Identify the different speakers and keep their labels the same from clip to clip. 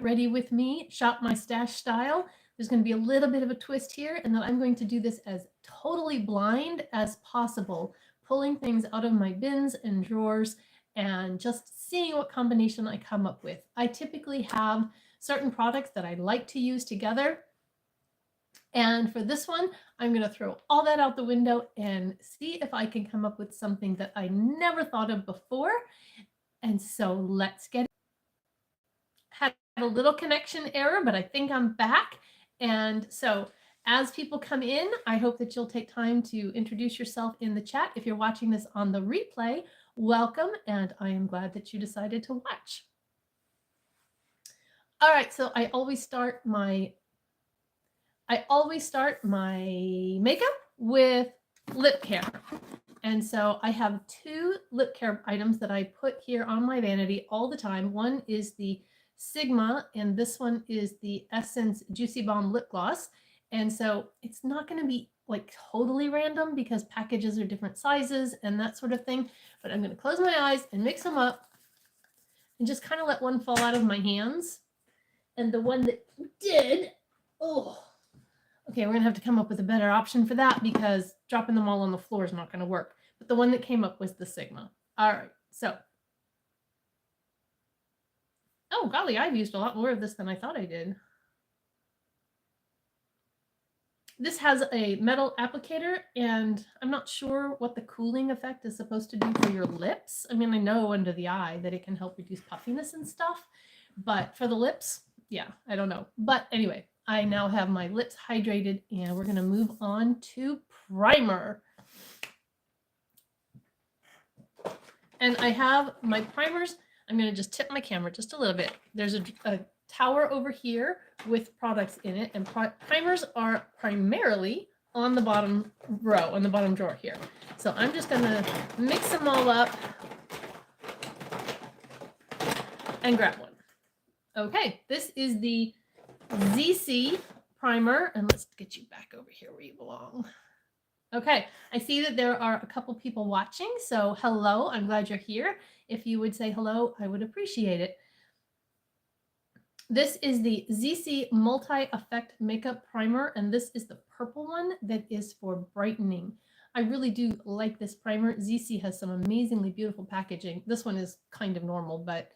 Speaker 1: ready with me, Shop My Stash style. There's going to be a little bit of a twist here, and then I'm going to do this as totally blind as possible, pulling things out of my bins and drawers and just seeing what combination I come up with. I typically have certain products that I like to use together. And for this one, I'm going to throw all that out the window and see if I can come up with something that I never thought of before. And so let's get it. Had a little connection error, but I think I'm back. And so as people come in, I hope that you'll take time to introduce yourself in the chat. If you're watching this on the replay, welcome, and I am glad that you decided to watch. All right, so I always start my makeup with lip care. And so I have 2 lip care items that I put here on my vanity all the time. One is the Sigma, and this one is the Essence Juicy Balm Lip Gloss. And so it's not going to be like totally random because packages are different sizes and that sort of thing. But I'm going to close my eyes and mix them up and just kind of let one fall out of my hands. And the one that did, okay, we're going to have to come up with a better option for that because dropping them all on the floor is not going to work. But the one that came up was the Sigma. All right, so. Oh, golly, I've used a lot more of this than I thought I did. This has a metal applicator, and I'm not sure what the cooling effect is supposed to do for your lips. I mean, I know under the eye that it can help reduce puffiness and stuff, but for the lips, yeah, I don't know. But anyway, I now have my lips hydrated, and we're going to move on to primer. And I have my primers. I'm going to just tip my camera just a little bit. There's a tower over here with products in it, and primers are primarily on the bottom row, on the bottom drawer here. So I'm just going to mix them all up and grab one. Okay, this is the Zeesea primer, and let's get you back over here where you belong. Okay, I see that there are a couple people watching, so hello, I'm glad you're here. If you would say hello, I would appreciate it. This is the Zeesea Multi-Effect Makeup Primer, and this is the purple one that is for brightening. I really do like this primer. Zeesea has some amazingly beautiful packaging. This one is kind of normal, but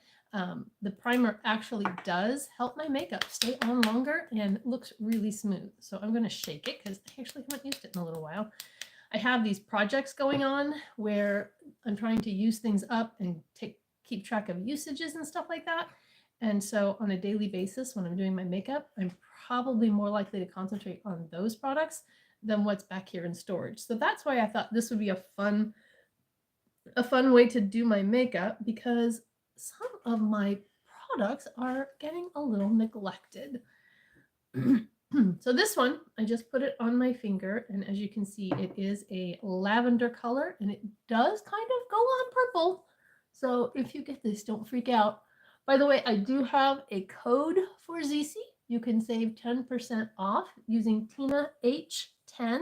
Speaker 1: the primer actually does help my makeup stay on longer and looks really smooth. So I'm going to shake it because I actually haven't used it in a little while. I have these projects going on where I'm trying to use things up and keep track of usages and stuff like that. And so on a daily basis, when I'm doing my makeup, I'm probably more likely to concentrate on those products than what's back here in storage. So that's why I thought this would be a fun way to do my makeup, because some of my products are getting a little neglected. So this one, I just put it on my finger, and as you can see, it is a lavender color, and it does kind of go on purple. So if you get this, don't freak out. By the way, I do have a code for Zeesea. You can save 10% off using Tina H10,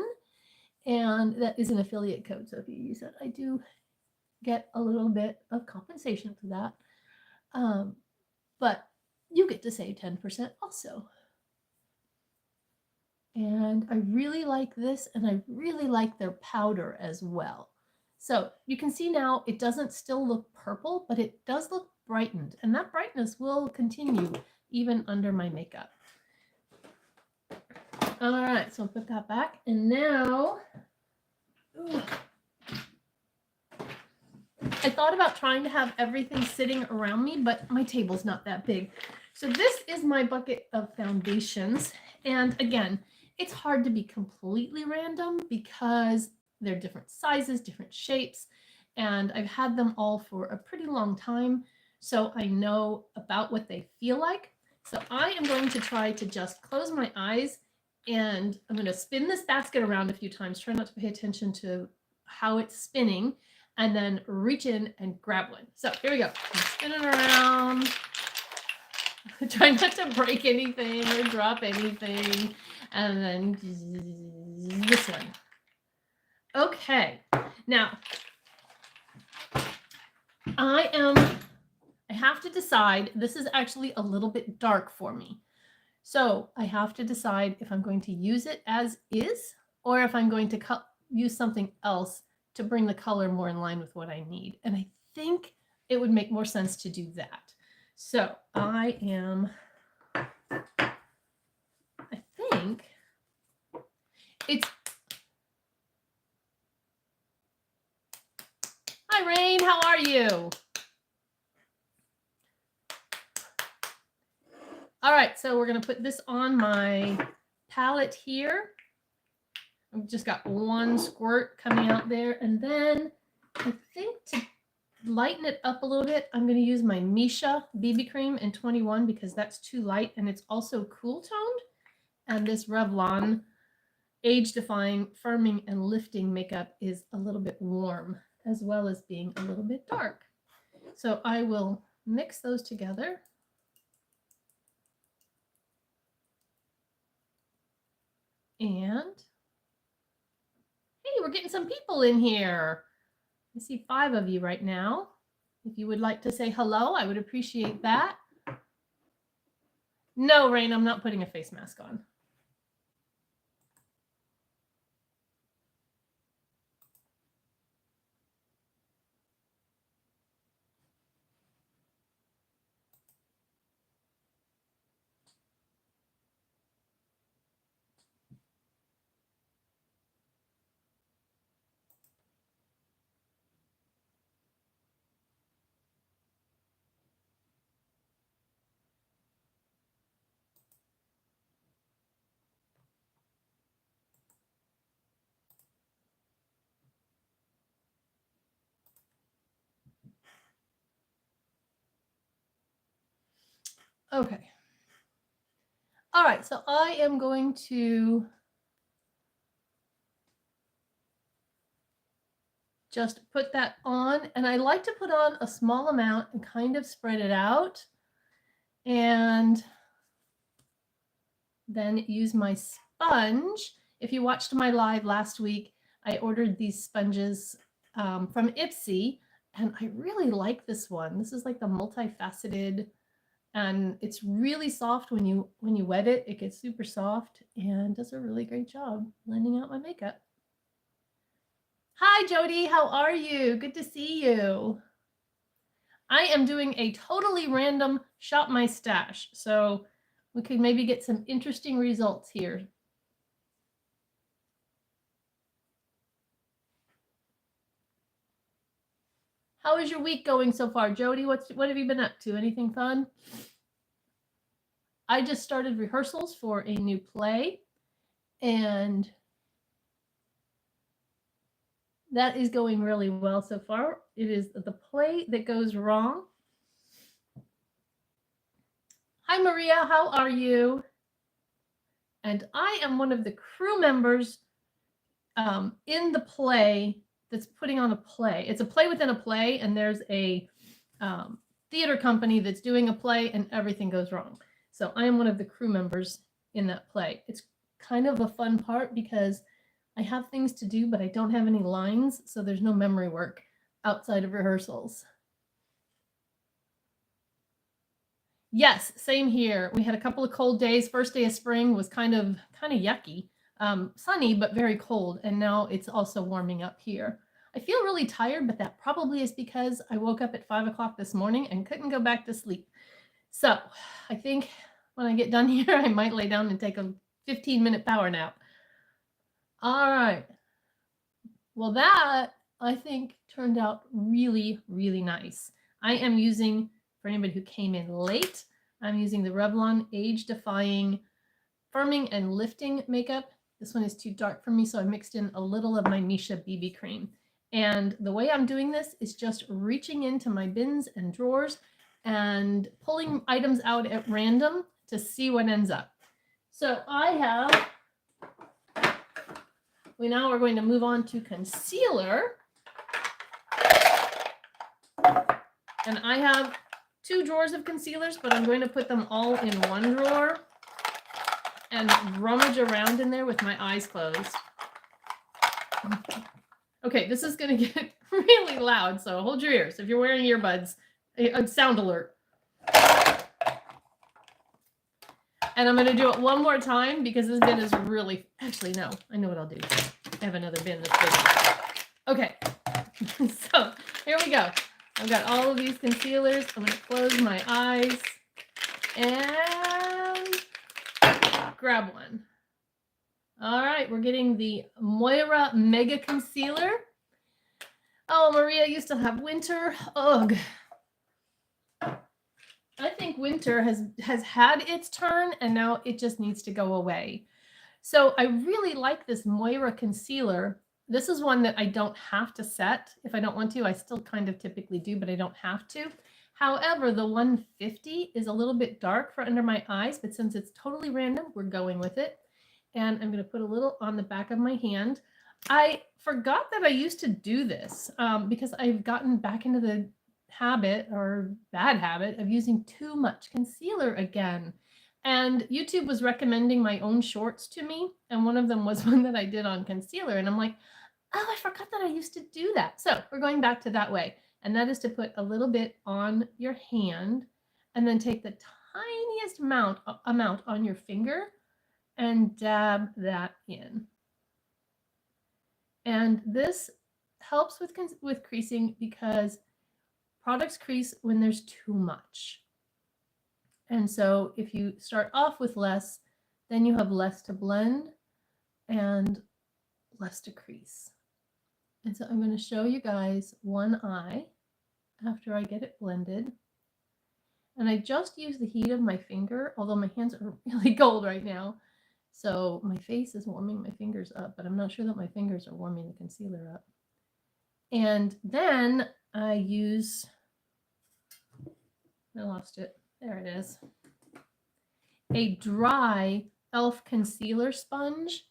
Speaker 1: and that is an affiliate code. So if you use it, I do get a little bit of compensation for that. But you get to save 10% also. And I really like this, and I really like their powder as well. So you can see now it doesn't still look purple, but it does look brightened, and that brightness will continue even under my makeup. All right, so I'll put that back, and now I thought about trying to have everything sitting around me, but my table's not that big. So this is my bucket of foundations, and again, it's hard to be completely random because they're different sizes, different shapes, and I've had them all for a pretty long time, so I know about what they feel like. So I am going to try to just close my eyes, and I'm going to spin this basket around a few times. Try not to pay attention to how it's spinning, and then reach in and grab one. So here we go. I'm spinning around. Try not to break anything or drop anything. And then this one. Okay. Now, I I have to decide, this is actually a little bit dark for me. So I have to decide if I'm going to use it as is, or if I'm going to use something else to bring the color more in line with what I need. And I think it would make more sense to do that. So I think it's, hi Rain, how are you? All right, so we're gonna put this on my palette here. I've just got one squirt coming out there, and then I think to lighten it up a little bit, I'm gonna use my Misha BB cream in 21 because that's too light and it's also cool toned. And this Revlon Age Defying Firming and Lifting makeup is a little bit warm as well as being a little bit dark. So I will mix those together. And hey, we're getting some people in here. I see 5 of you right now. If you would like to say hello, I would appreciate that. No, Rain, I'm not putting a face mask on. Okay. All right, so I am going to just put that on, and I like to put on a small amount and kind of spread it out, and then use my sponge. If you watched my live last week, I ordered these sponges from Ipsy, and I really like this one. This is like the multifaceted, and it's really soft when you wet it. It gets super soft and does a really great job blending out my makeup. Hi, Jody. How are you? Good to see you. I am doing a totally random shop my stash, so we could maybe get some interesting results here. How is your week going so far, Jody? What have you been up to? Anything fun? I just started rehearsals for a new play, and that is going really well so far. It is The Play That Goes Wrong. Hi, Maria. How are you? And I am one of the crew members in the play that's putting on a play. It's a play within a play, and there's a theater company that's doing a play, and everything goes wrong. So I am one of the crew members in that play. It's kind of a fun part because I have things to do, but I don't have any lines, so there's no memory work outside of rehearsals. Yes, same here. We had a couple of cold days. First day of spring was kind of yucky. Sunny, but very cold. And now it's also warming up here. I feel really tired, but that probably is because I woke up at 5 o'clock this morning and couldn't go back to sleep. So I think when I get done here, I might lay down and take a 15-minute power nap. All right. Well, that I think turned out really, really nice. I am using, for anybody who came in late, I'm using the Revlon Age Defying Firming and Lifting makeup. This one is too dark for me, so I mixed in a little of my Misha BB cream. And the way I'm doing this is just reaching into my bins and drawers and pulling items out at random to see what ends up. So we now are going to move on to concealer. And I have 2 drawers of concealers, but I'm going to put them all in one drawer and rummage around in there with my eyes closed. Okay, this is going to get really loud, so hold your ears. If you're wearing earbuds, Sound alert. And I'm going to do it one more time because this bin is really... Actually, no. I know what I'll do. I have another bin that's big. Okay. So, here we go. I've got all of these concealers. I'm going to close my eyes and grab one. All right. We're getting the Moira Mega Concealer. Oh, Maria, you still have winter. Ugh. I think winter has had its turn and now it just needs to go away. So I really like this Moira concealer. This is one that I don't have to set. If I don't want to, I still kind of typically do, but I don't have to. However, the 150 is a little bit dark for under my eyes, but since it's totally random, we're going with it. And I'm going to put a little on the back of my hand. I forgot that I used to do this because I've gotten back into the habit or bad habit of using too much concealer again. And YouTube was recommending my own shorts to me. And one of them was one that I did on concealer. And I'm like, oh, I forgot that I used to do that. So we're going back to that way. And that is to put a little bit on your hand and then take the tiniest amount on your finger and dab that in. And this helps with creasing because products crease when there's too much. And so if you start off with less, then you have less to blend and less to crease. And so I'm going to show you guys one eye after I get it blended. And I just use the heat of my finger, although my hands are really cold right now. So my face is warming my fingers up, but I'm not sure that my fingers are warming the concealer up. And then I use, I lost it. There it is. A dry e.l.f. concealer sponge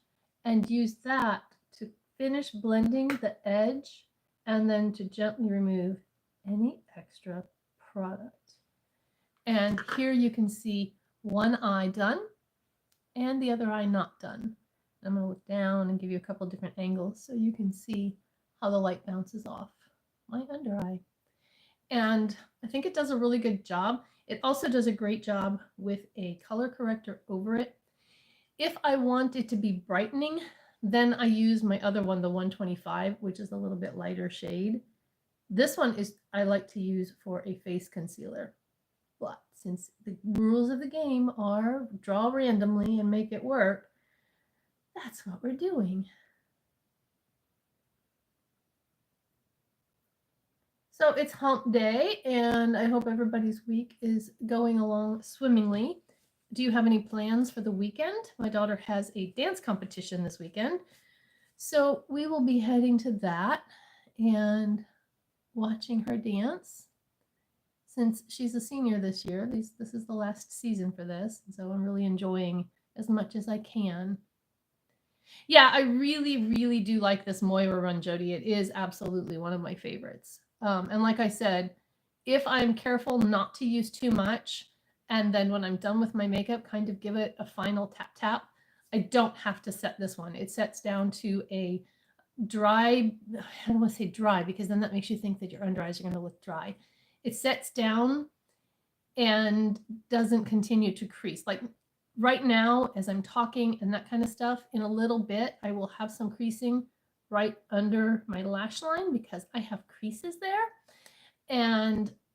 Speaker 1: and use that to finish blending the edge and then to gently remove any extra product. And here you can see one eye done and the other eye not done. I'm going to look down and give you a couple different angles so you can see how the light bounces off my under eye. And I think it does a really good job. It also does a great job with a color corrector over it. If I want it to be brightening, then I use my other one, the 125, which is a little bit lighter shade. This one is I like to use for a face concealer. But since the rules of the game are draw randomly and make it work, that's what we're doing. So it's hump day, and I hope everybody's week is going along swimmingly. Do you have any plans for the weekend? My daughter has a dance competition this weekend, so we will be heading to that and watching her dance. Since she's a senior this year, this is the last season for this, so I'm really enjoying as much as I can. Yeah, I really, really do like this Moira Run Jody. It is absolutely one of my favorites. And like I said, if I'm careful not to use too much, and then when I'm done with my makeup, kind of give it a final tap tap, I don't have to set this one. It sets down to a dry, I don't want to say dry because then that makes you think that your under eyes are going to look dry. It sets down and doesn't continue to crease. Like right now, as I'm talking and that kind of stuff, in a little bit, I will have some creasing right under my lash line because I have creases there.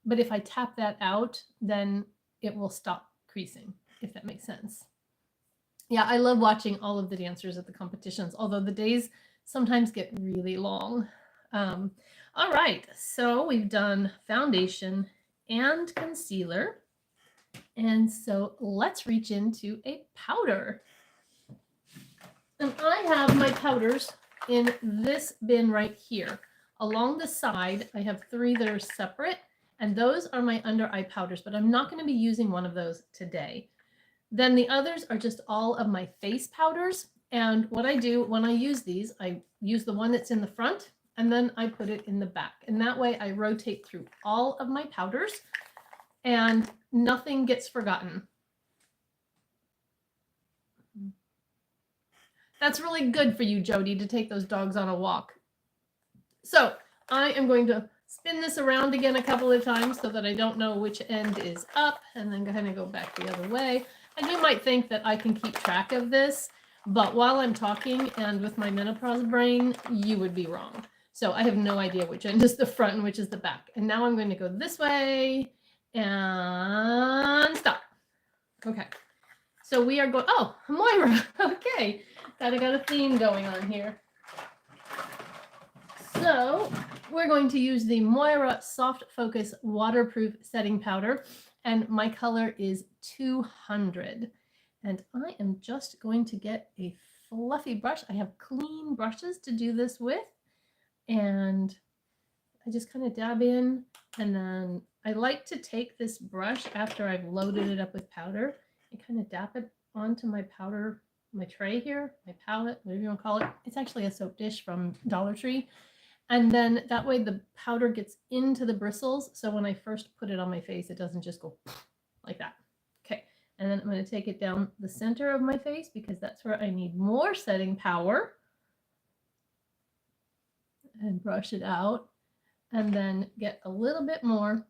Speaker 1: But if I tap that out, then it will stop creasing, if that makes sense. Yeah, I love watching all of the dancers at the competitions, although the days sometimes get really long. All right, so we've done foundation and concealer. And so let's reach into a powder. And I have my powders in this bin right here. Along the side, I have 3 that are separate, and those are my under eye powders, but I'm not going to be using one of those today. Then the others are just all of my face powders. And what I do when I use these, I use the one that's in the front, and then I put it in the back. And that way I rotate through all of my powders, and nothing gets forgotten. That's really good for you, Jody, to take those dogs on a walk. So I am going to spin this around again a couple of times so that I don't know which end is up, and then kind of go back the other way. And you might think that I can keep track of this, but while I'm talking and with my menopause brain, you would be wrong. So I have no idea which end is the front and which is the back. And now I'm going to go this way and stop. Okay. So we are going, oh, Moira. Okay. Got a theme going on here. So we're going to use the Moira Soft Focus Waterproof Setting Powder, and my color is 200. And I am just going to get a fluffy brush. I have clean brushes to do this with, and I just kind of dab in, and then I like to take this brush after I've loaded it up with powder and kind of dab it onto my powder, my tray here, my palette, whatever you want to call it. It's actually a soap dish from Dollar Tree. And then that way the powder gets into the bristles. So when I first put it on my face, it doesn't just go like that. Okay. And then I'm going to take it down the center of my face because that's where I need more setting power. And brush it out. And then get a little bit more.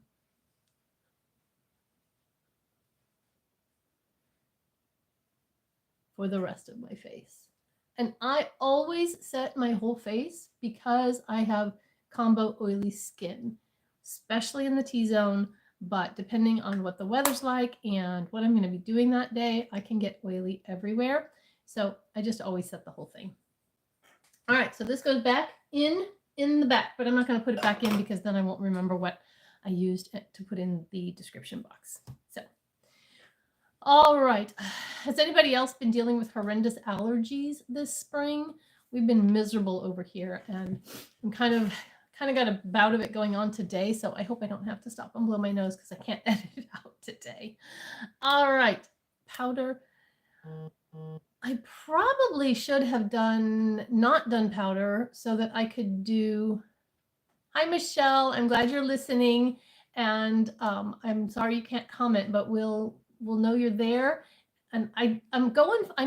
Speaker 1: For the rest of my face. And I always set my whole face because I have combo oily skin, especially in the T-zone. But depending on what the weather's like and what I'm going to be doing that day, I can get oily everywhere. So I just always set the whole thing. All right, so this goes back in the back, but I'm not going to put it back in because then I won't remember what I used to put in the description box. So, all right. Has anybody else been dealing with horrendous allergies this spring? We've been miserable over here, and I'm kind of got a bout of it going on today, so I hope I don't have to stop and blow my nose because I can't edit it out today. All right, powder. I probably should have not done powder so that I could do. Hi, Michelle. I'm glad you're listening, and I'm sorry you can't comment, but we'll know you're there. And I'm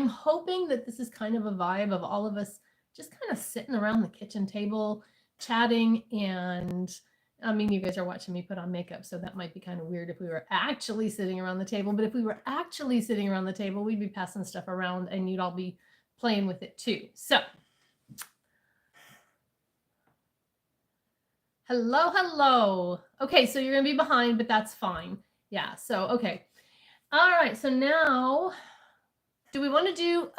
Speaker 1: hoping that this is kind of a vibe of all of us just kind of sitting around the kitchen table, chatting. And I mean, you guys are watching me put on makeup, so that might be kind of weird if we were actually sitting around the table. But if we were actually sitting around the table, we'd be passing stuff around and you'd all be playing with it too. So, hello. Okay, so you're going to be behind, but that's fine. Yeah, so, okay. All right, so now, do we want to do,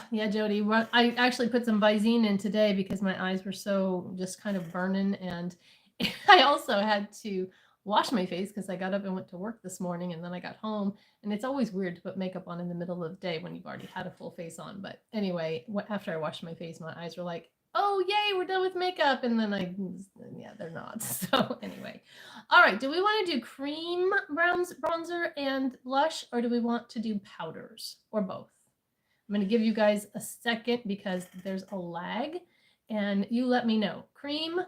Speaker 1: yeah, Jody, I actually put some Visine in today because my eyes were so just kind of burning, and I also had to wash my face because I got up and went to work this morning, and then I got home, and it's always weird to put makeup on in the middle of the day when you've already had a full face on, but anyway, after I washed my face, my eyes were like, oh, yay, we're done with makeup. And then yeah, they're not. So anyway. All right. Do we want to do cream bronzer and blush, or do we want to do powders, or both? I'm going to give you guys a second because there's a lag, and you let me know. Cream,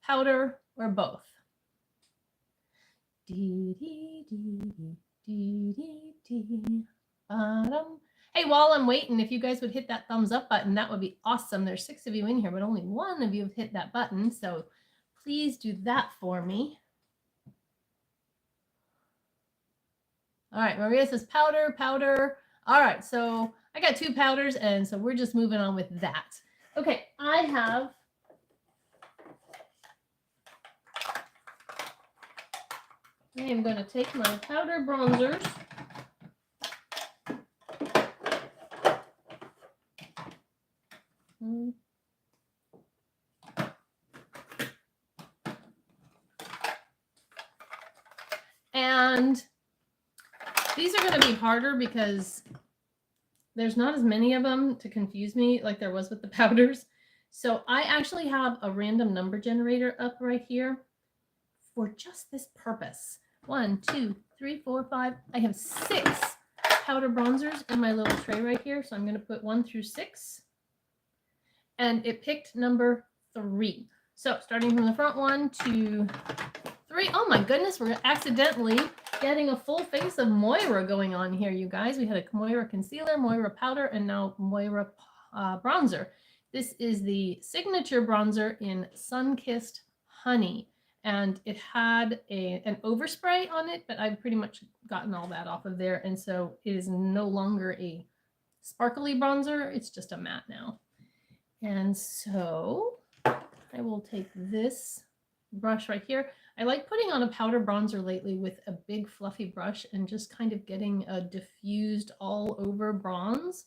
Speaker 1: powder, or both? Hey, while I'm waiting, if you guys would hit that thumbs up button, that would be awesome. There's 6 of you in here, but only 1 of you have hit that button. So please do that for me. All right, Maria says powder. All right, so I got 2 powders, and so we're just moving on with that. Okay, I am going to take my powder bronzers. And these are going to be harder because there's not as many of them to confuse me like there was with the powders. So I actually have a random number generator up right here for just this purpose. 1, 2, 3, 4, 5. I have 6 powder bronzers in my little tray right here. So I'm going to put 1 through 6. And it picked number 3. So starting from the front, 1, 2, 3. Oh my goodness, we're accidentally getting a full face of Moira going on here, you guys. We had a Moira concealer, Moira powder, and now Moira bronzer. This is the signature bronzer in Sun-Kissed Honey. And it had an overspray on it, but I've pretty much gotten all that off of there. And so it is no longer a sparkly bronzer. It's just a matte now. And so I will take this brush right here. I like putting on a powder bronzer lately with a big fluffy brush and just kind of getting a diffused all over bronze.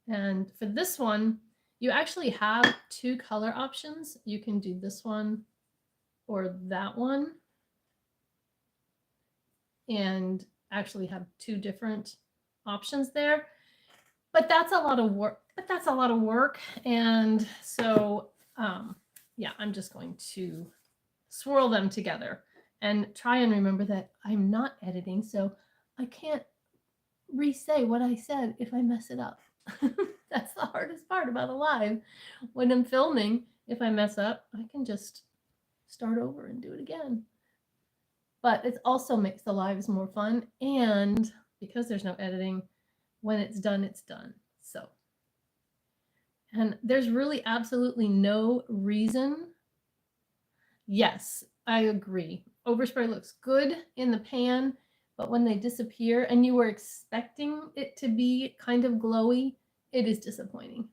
Speaker 1: And for this one, you actually have two color options. You can do this one or that one and actually have two different options there. But that's a lot of work. And so, yeah, I'm just going to swirl them together and try and remember that I'm not editing, so I can't re-say what I said if I mess it up. That's the hardest part about a live. When I'm filming, if I mess up, I can just start over and do it again. But it also makes the lives more fun, and because there's no editing, when it's done, it's done. So, and there's really absolutely no reason. Yes, I agree. Overspray looks good in the pan, but when they disappear and you were expecting it to be kind of glowy, it is disappointing.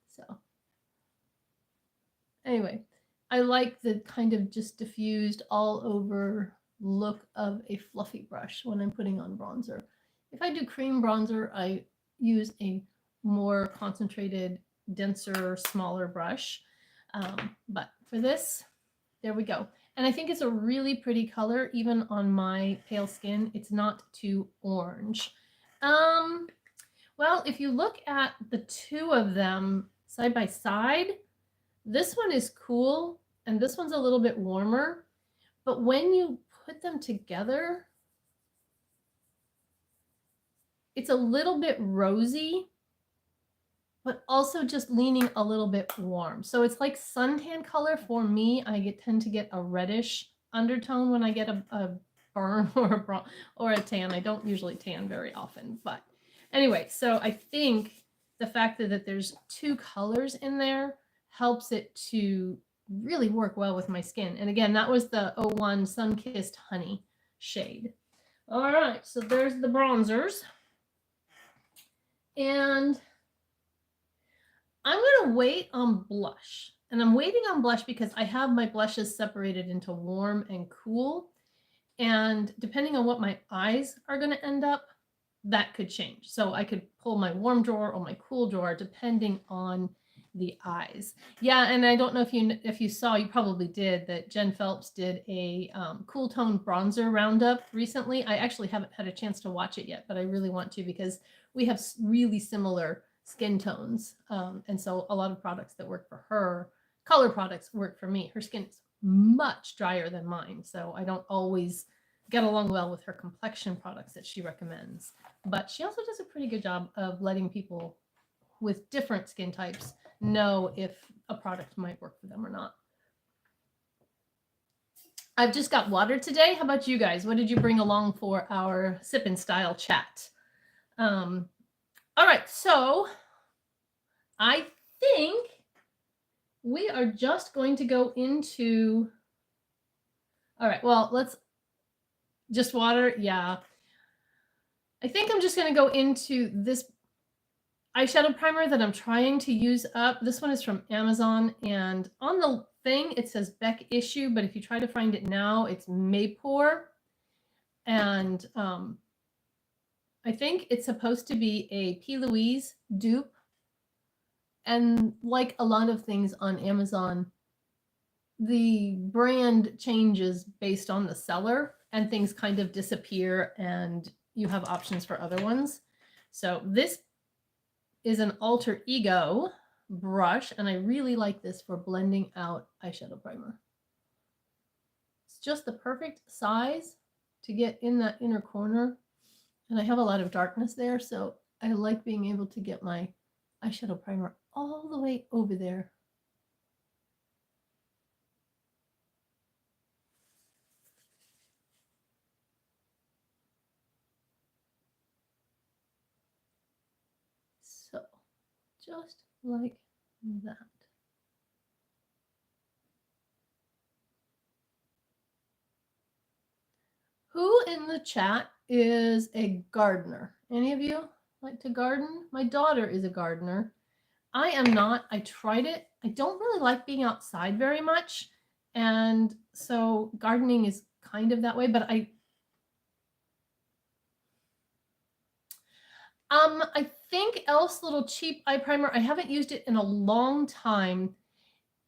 Speaker 1: So anyway, I like the kind of just diffused all over look of a fluffy brush when I'm putting on bronzer. If I do cream bronzer, I use a more concentrated, denser, smaller brush. But for this, there we go. And I think it's a really pretty color, even on my pale skin. It's not too orange. Well, if you look at the two of them side by side, this one is cool and this one's a little bit warmer. But when you put them together, it's a little bit rosy, but also just leaning a little bit warm. So it's like suntan color for me. I tend to get a reddish undertone when I get a burn or a tan. I don't usually tan very often, but anyway, so I think the fact that there's two colors in there helps it to really work well with my skin. And again, that was the 01 Sun-Kissed Honey shade. All right, so there's the bronzers. And I'm going to wait on blush. And I'm waiting on blush because I have my blushes separated into warm and cool. And depending on what my eyes are going to end up, that could change. So I could pull my warm drawer or my cool drawer depending on the eyes. Yeah, and I don't know if you saw, you probably did, that Jen Phelps did a cool tone bronzer roundup recently. I actually haven't had a chance to watch it yet, but I really want to because we have really similar skin tones. And so a lot of products that work for her, color products, work for me. Her skin is much drier than mine, so I don't always get along well with her complexion products that she recommends. But she also does a pretty good job of letting people with different skin types know if a product might work for them or not. I've just got water today. How about you guys? What did you bring along for our sip-in style chat? All right, so I think we are just going to go into, all right, well, let's just water. Yeah. I think I'm just going to go into this eyeshadow primer that I'm trying to use up. This one is from Amazon, and on the thing it says Beck Issue, but if you try to find it now, it's Maypore. And I think it's supposed to be a P. Louise dupe. And like a lot of things on Amazon, the brand changes based on the seller and things kind of disappear and you have options for other ones. So this is an alter ego brush, and I really like this for blending out eyeshadow primer. It's just the perfect size to get in that inner corner, and I have a lot of darkness there, so I like being able to get my eyeshadow primer all the way over there. So just like that. Who in the chat is a gardener? Any of you like to garden? My daughter is a gardener. I am not. I tried it. I don't really like being outside very much. And so gardening is kind of that way, but I think e.l.f.'s little cheap eye primer, I haven't used it in a long time.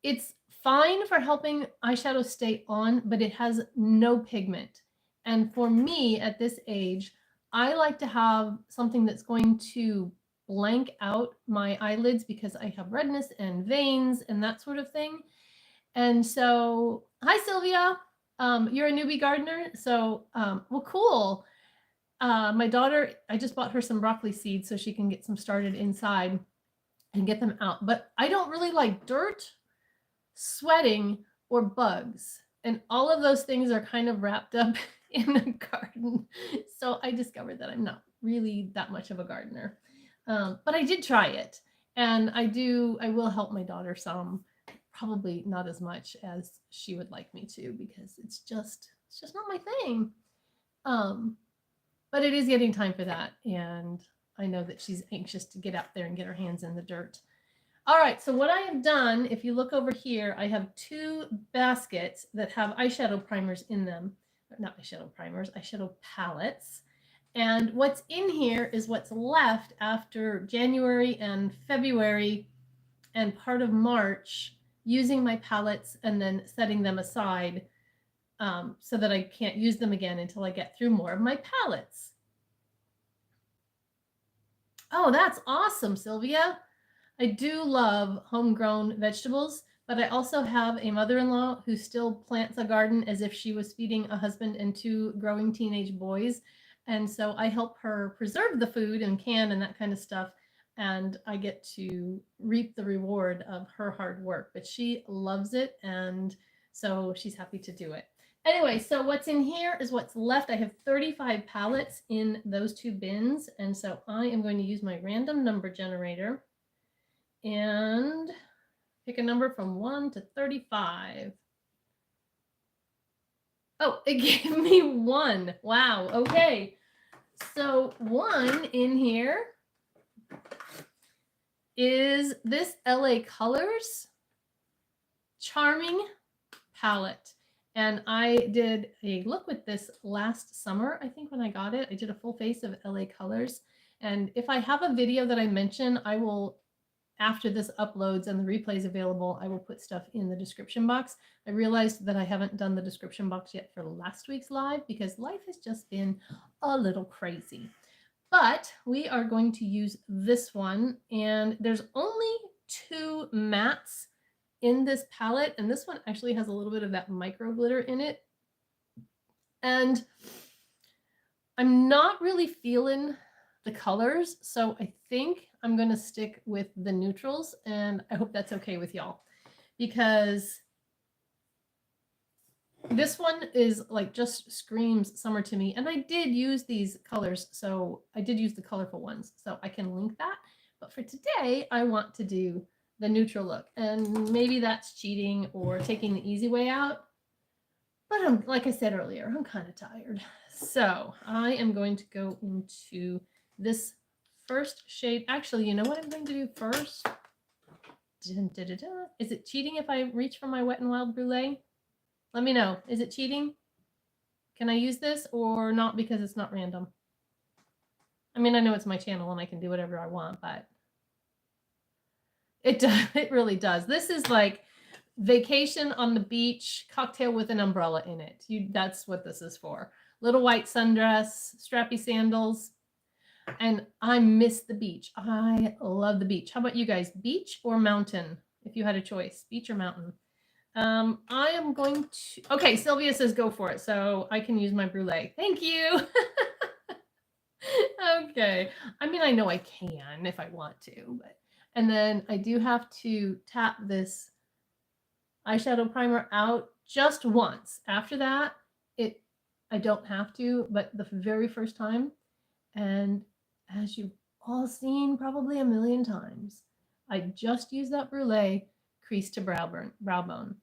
Speaker 1: It's fine for helping eyeshadow stay on, but it has no pigment. And for me at this age, I like to have something that's going to blank out my eyelids because I have redness and veins and that sort of thing. And so, hi Sylvia, you're a newbie gardener. So, well, cool. My daughter, I just bought her some broccoli seeds so she can get some started inside and get them out. But I don't really like dirt, sweating, or bugs. And all of those things are kind of wrapped up in a garden. So I discovered that I'm not really that much of a gardener. But I did try it. And I will help my daughter some, probably not as much as she would like me to, because it's just not my thing. But it is getting time for that. And I know that she's anxious to get out there and get her hands in the dirt. All right, so what I have done, if you look over here, I have 2 baskets that have eyeshadow primers in them. Not eyeshadow primers, eyeshadow palettes. And what's in here is what's left after January and February and part of March, using my palettes and then setting them aside so that I can't use them again until I get through more of my palettes. Oh, that's awesome, Sylvia. I do love homegrown vegetables, but I also have a mother-in-law who still plants a garden as if she was feeding a husband and 2 growing teenage boys. And so I help her preserve the food and can and that kind of stuff. And I get to reap the reward of her hard work, but she loves it. And so she's happy to do it. Anyway, so what's in here is what's left. I have 35 palettes in those 2 bins. And so I am going to use my random number generator and pick a number from 1 to 35. Oh, it gave me 1. Wow. Okay. So 1 in here is this LA Colors Charming palette. And I did a look with this last summer. I think when I got it, I did a full face of LA Colors. And if I have a video that I mention, I will, after this uploads and the replay is available, I will put stuff in the description box. I realized that I haven't done the description box yet for last week's live because life has just been a little crazy. But we are going to use this one, and there's only 2 mattes in this palette, and this one actually has a little bit of that micro glitter in it. And I'm not really feeling the colors, so I think I'm going to stick with the neutrals, and I hope that's okay with y'all, because this one is like just screams summer to me. And I did use these colors, so I did use the colorful ones, so I can link that. But for today, I want to do the neutral look, and maybe that's cheating or taking the easy way out. But I'm, like I said earlier, I'm kind of tired. So I am going to go into this first shade. Actually, you know what I'm going to do first? Dun, dun, dun, dun. Is it cheating if I reach for my Wet n Wild Brulee? Let me know. Is it cheating? Can I use this or not because it's not random? I mean, I know it's my channel and I can do whatever I want, but it does. It really does. This is like vacation on the beach, cocktail with an umbrella in it. That's what this is for. Little white sundress, strappy sandals. And I miss the beach. I love the beach. How about you guys? Beach or mountain? If you had a choice, beach or mountain? I am going to, okay, Sylvia says go for it. So I can use my brulee. Thank you. Okay. I mean, I know I can if I want to, but, and then I do have to tap this eyeshadow primer out just once. After that, I don't have to, but the very first time, and as you've all seen probably a million times, I just used that brulee crease to brow bone.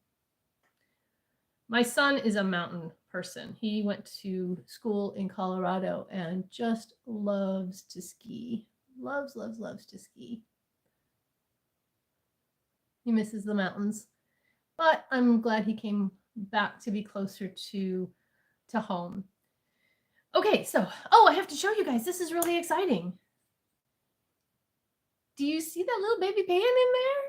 Speaker 1: My son is a mountain person. He went to school in Colorado and just loves to ski. Loves, loves, loves to ski. He misses the mountains, but I'm glad he came back to be closer to home. Okay, so, I have to show you guys. This is really exciting. Do you see that little baby pan in there?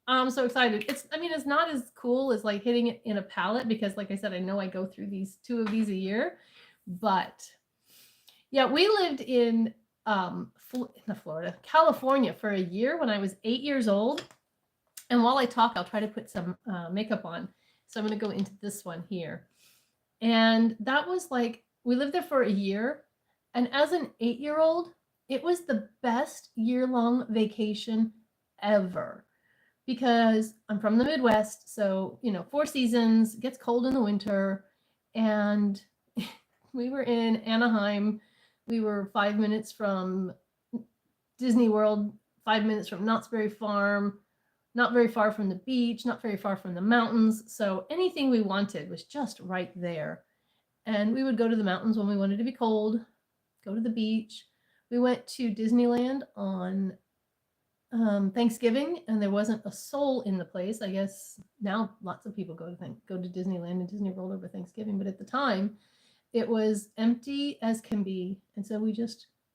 Speaker 1: I'm so excited. It's not as cool as like hitting it in a palette because like I said, I know I go through two of these a year, but yeah, we lived in Florida, California for a year when I was 8 years old. And while I talk, I'll try to put some makeup on. So I'm going to go into this one here. And that was like, we lived there for a year. And as an 8-year-old, it was the best year-long vacation ever. Because I'm from the Midwest, so, 4 seasons, it gets cold in the winter. And we were in Anaheim. We were 5 minutes from Disney World, 5 minutes from Knott's Berry Farm, not very far from the beach, not very far from the mountains. So anything we wanted was just right there. And we would go to the mountains when we wanted to be cold, go to the beach. We went to Disneyland on Thanksgiving, and there wasn't a soul in the place. I guess now lots of people go to Disneyland and Disney World over Thanksgiving, but at the time it was empty as can be. And so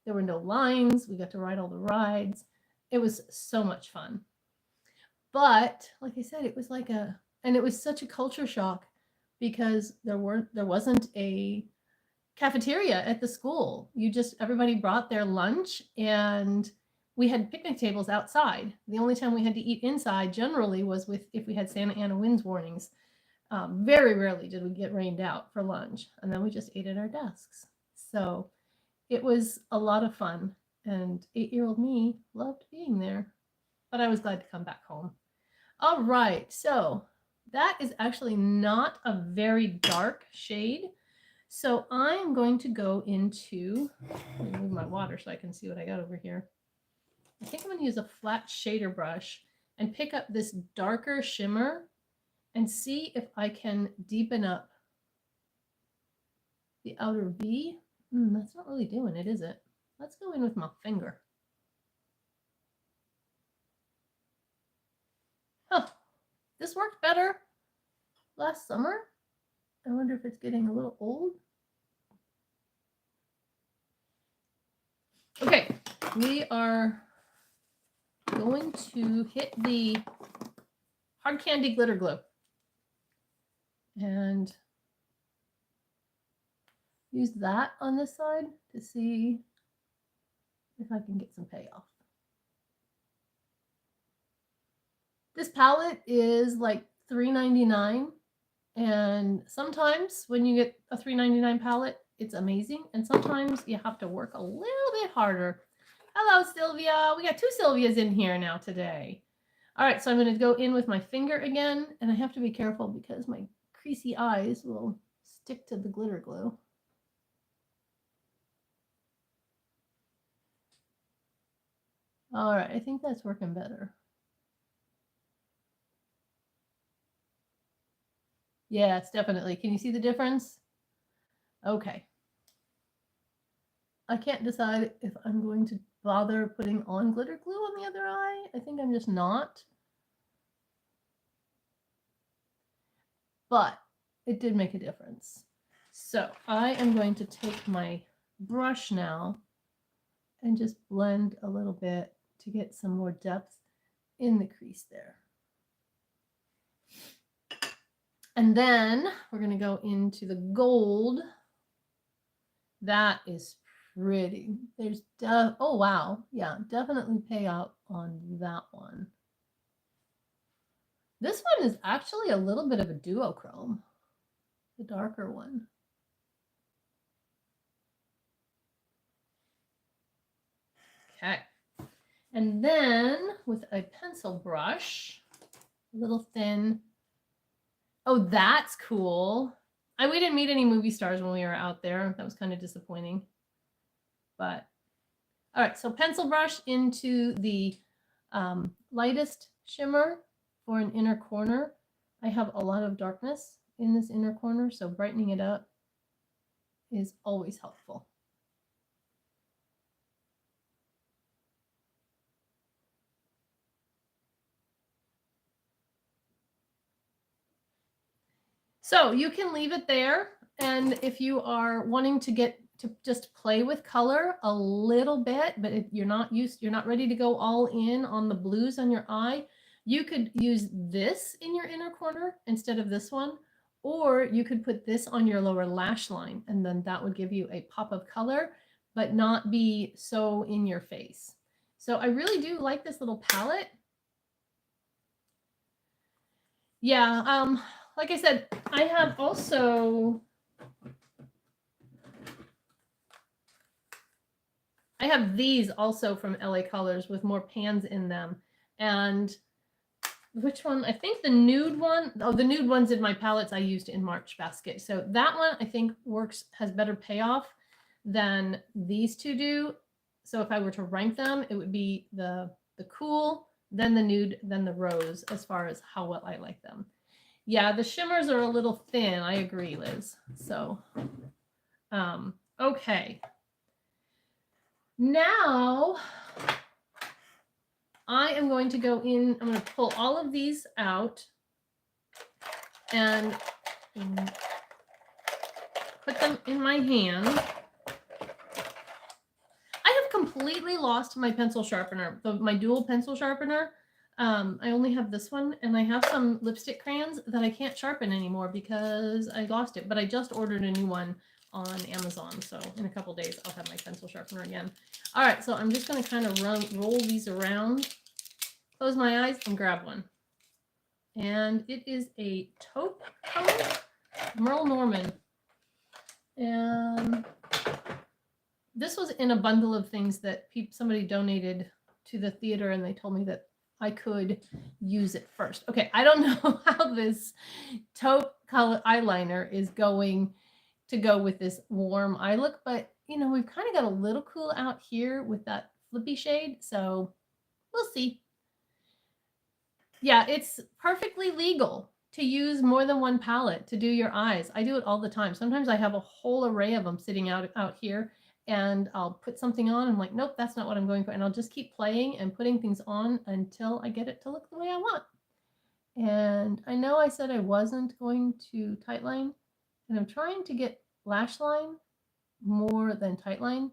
Speaker 1: there were no lines. We got to ride all the rides. It was so much fun. But like I said, it was and it was such a culture shock because there wasn't a cafeteria at the school. Everybody brought their lunch, and we had picnic tables outside. The only time we had to eat inside generally was if we had Santa Ana winds warnings. Very rarely did we get rained out for lunch, and then we just ate at our desks. So it was a lot of fun, and 8-year-old me loved being there, but I was glad to come back home. All right, so that is actually not a very dark shade. So I'm going to go into, let me move my water so I can see what I got over here. I think I'm going to use a flat shader brush and pick up this darker shimmer and see if I can deepen up the outer V. That's not really doing it, is it? Let's go in with my finger. Huh. This worked better last summer. I wonder if it's getting a little old. Okay, we are going to hit the hard candy glitter glue and use that on this side to see if I can get some payoff. This palette is like $3.99, and sometimes when you get a $3.99 palette, it's amazing, and sometimes you have to work a little bit harder. Hello, Sylvia. We got 2 Sylvias in here now today. All right, so I'm going to go in with my finger again, and I have to be careful because my creasy eyes will stick to the glitter glue. All right, I think that's working better. Yeah, it's definitely. Can you see the difference? Okay. I can't decide if I'm going to bother putting on glitter glue on the other eye. I think I'm just not. But it did make a difference. So I am going to take my brush now and just blend a little bit to get some more depth in the crease there. And then we're going to go into the gold. That is pretty. There's oh wow, yeah, definitely pay out on that one. This one is actually a little bit of a duochrome, the darker one. Okay, and then with a pencil brush, a little thin. Oh, that's cool. We didn't meet any movie stars when we were out there. That was kind of disappointing. But all right, so pencil brush into the Lightest shimmer for an inner corner. I have a lot of darkness in this inner corner, so brightening it up is always helpful. So you can leave it there, and if you are wanting to get to just play with color a little bit, but if you're not ready to go all in on the blues on your eye, you could use this in your inner corner instead of this one, or you could put this on your lower lash line, and then that would give you a pop of color, but not be so in your face. So I really do like this little palette. Yeah, like I said, I have also, I have these also from LA Colors with more pans in them. And which one? I think the nude one. Oh, the nude one's in my palettes I used in March basket. So that one I think works, has better payoff than these two do. So if I were to rank them, it would be the cool, then the nude, then the rose as far as how well I like them. Yeah, the shimmers are a little thin. I agree, Liz. So, okay. Now, I am going to go in, I'm going to pull all of these out and put them in my hand. I have completely lost my pencil sharpener, my dual pencil sharpener. I only have this one, and I have some lipstick crayons that I can't sharpen anymore because I lost it, but I just ordered a new one on Amazon, so in a couple days I'll have my pencil sharpener again. All right, so I'm just going to kind of roll these around, close my eyes, and grab one. And it is a taupe color, Merle Norman. And this was in a bundle of things that somebody donated to the theater, and they told me that I could use it first. Okay, I don't know how this taupe color eyeliner is going to go with this warm eye look, but you know, we've kind of got a little cool out here with that flippy shade, so we'll see. Yeah, it's perfectly legal to use more than one palette to do your eyes. I do it all the time. Sometimes I have a whole array of them sitting out here, and I'll put something on. I'm like, nope, that's not what I'm going for. And I'll just keep playing and putting things on until I get it to look the way I want. And I know I said I wasn't going to tightline, and I'm trying to get lash line more than tightline.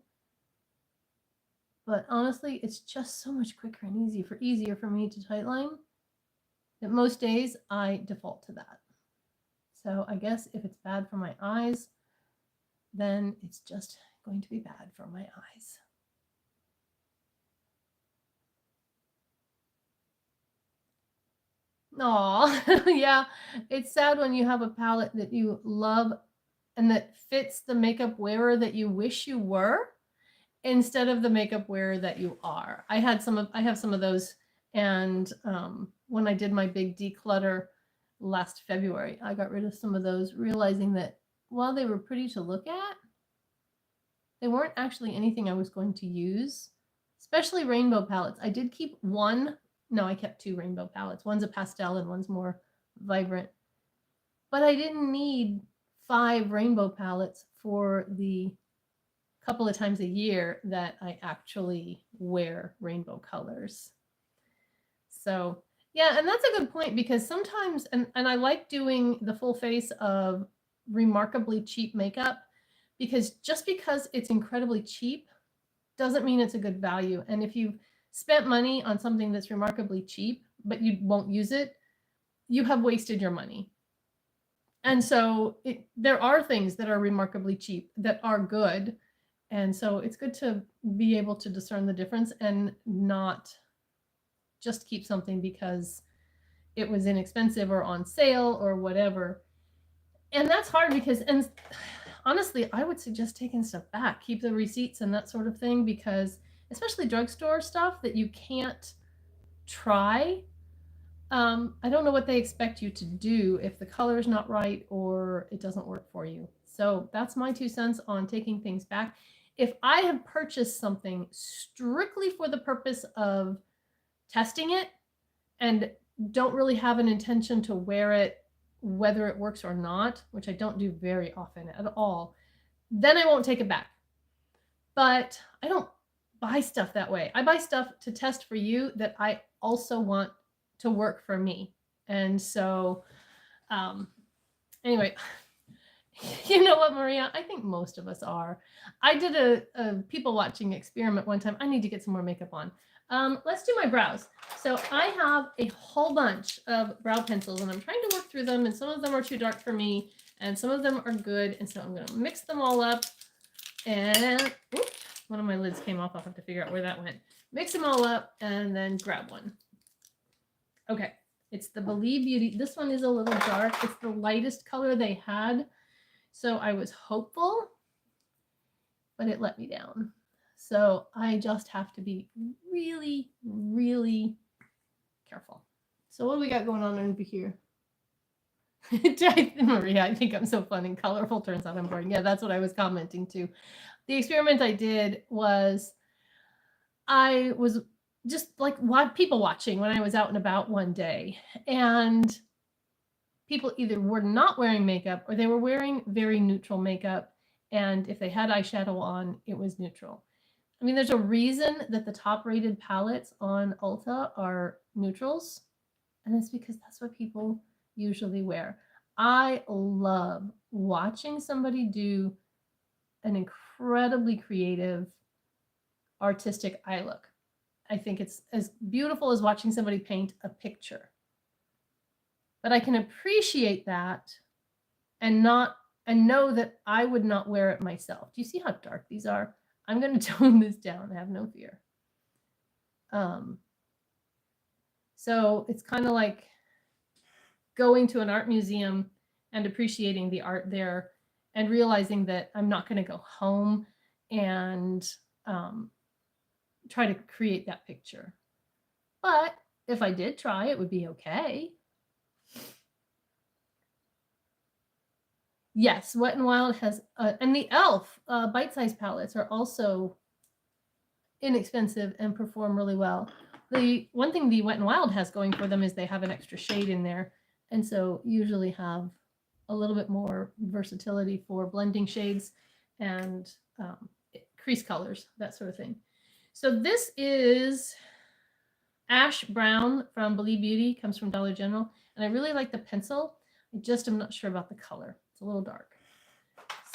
Speaker 1: But honestly, it's just so much quicker and easier for me to tightline that most days I default to that. So I guess if it's bad for my eyes, then it's just going to be bad for my eyes. Aw, yeah, it's sad when you have a palette that you love and that fits the makeup wearer that you wish you were instead of the makeup wearer that you are. I have some of those, and when I did my big declutter last February, I got rid of some of those, realizing that while they were pretty to look at, they weren't actually anything I was going to use, especially rainbow palettes. I did keep one. No, I kept two rainbow palettes. One's a pastel and one's more vibrant. But I didn't need 5 rainbow palettes for the couple of times a year that I actually wear rainbow colors. So yeah, and that's a good point, because sometimes, and I like doing the full face of remarkably cheap makeup, because just because it's incredibly cheap doesn't mean it's a good value. And if you've spent money on something that's remarkably cheap, but you won't use it, you have wasted your money. And so there are things that are remarkably cheap that are good. And so it's good to be able to discern the difference and not just keep something because it was inexpensive or on sale or whatever. And that's hard because, and honestly, I would suggest taking stuff back, keep the receipts and that sort of thing, because especially drugstore stuff that you can't try. I don't know what they expect you to do if the color is not right or it doesn't work for you. So that's my 2 cents on taking things back. If I have purchased something strictly for the purpose of testing it and don't really have an intention to wear it whether it works or not, which I don't do very often at all, then I won't take it back. But I don't buy stuff that way. I buy stuff to test for you that I also want to work for me. And so, anyway, you know what, Maria? I think most of us are. I did a people watching experiment one time. I need to get some more makeup on. Let's do my brows. So I have a whole bunch of brow pencils and I'm trying to work through them, and some of them are too dark for me and some of them are good. And so I'm going to mix them all up, and oops, one of my lids came off. I'll have to figure out where that went. Mix them all up and then grab one. Okay, it's the Believe Beauty. This one is a little dark. It's the lightest color they had. So I was hopeful, but it let me down. So I just have to be really, really careful. So what do we got going on over here? Maria, I think I'm so fun and colorful. Turns out I'm boring. Yeah, that's what I was commenting too. The experiment I did was I was just like people watching when I was out and about one day, and people either were not wearing makeup or they were wearing very neutral makeup. And if they had eyeshadow on, it was neutral. I mean, there's a reason that the top rated palettes on Ulta are neutrals, and it's because that's what people usually wear. I love watching somebody do an incredibly creative, artistic eye look. I think it's as beautiful as watching somebody paint a picture. But I can appreciate that and know that I would not wear it myself. Do you see how dark these are? I'm going to tone this down. Have no fear. So it's kind of like going to an art museum and appreciating the art there and realizing that I'm not going to go home and try to create that picture. But if I did try, it would be okay. Yes, Wet n Wild has, and the e.l.f. Bite-sized palettes are also inexpensive and perform really well. The one thing the Wet n Wild has going for them is they have an extra shade in there, and so usually have a little bit more versatility for blending shades and crease colors, that sort of thing. So this is Ash Brown from Believe Beauty, comes from Dollar General, and I really like the pencil. I just am not sure about the color. It's a little dark.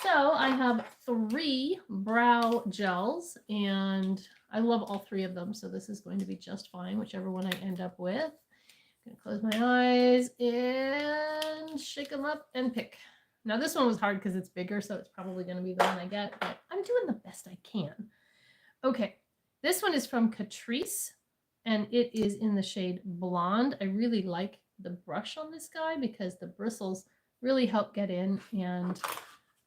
Speaker 1: So I have 3 brow gels, and I love all 3 of them. So this is going to be just fine, whichever one I end up with. I'm going to close my eyes and shake them up and pick. Now this one was hard because it's bigger, so it's probably going to be the one I get, but I'm doing the best I can. Okay, this one is from Catrice, and it is in the shade Blonde. I really like the brush on this guy because the bristles really help get in and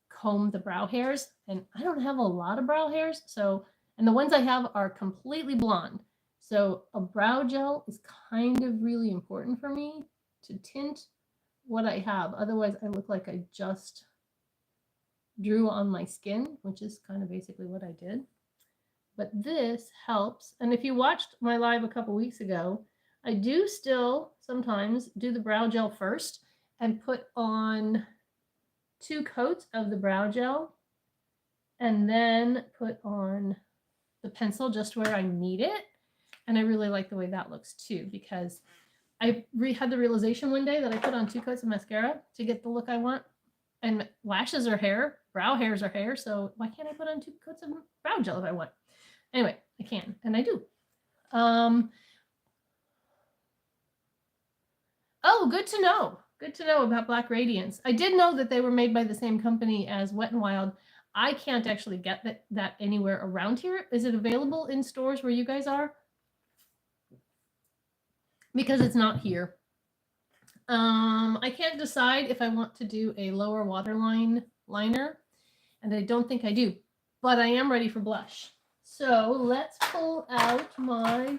Speaker 1: comb the brow hairs, and I don't have a lot of brow hairs, so, and the ones I have are completely blonde, so a brow gel is kind of really important for me to tint what I have. Otherwise I look like I just drew on my skin, which is kind of basically what I did. But this helps, and if you watched my live a couple weeks ago, I do still sometimes do the brow gel first and put on 2 coats of the brow gel and then put on the pencil just where I need it. And I really like the way that looks too, because I had the realization one day that I put on 2 coats of mascara to get the look I want. And lashes are hair, brow hairs are hair, so why can't I put on 2 coats of brow gel if I want? Anyway, I can, and I do. Oh, good to know. Good to know about Black Radiance. I did know that they were made by the same company as Wet n Wild. I can't actually get that anywhere around here. Is it available in stores where you guys are? Because it's not here. I can't decide if I want to do a lower waterline liner, and I don't think I do, but I am ready for blush. So let's pull out my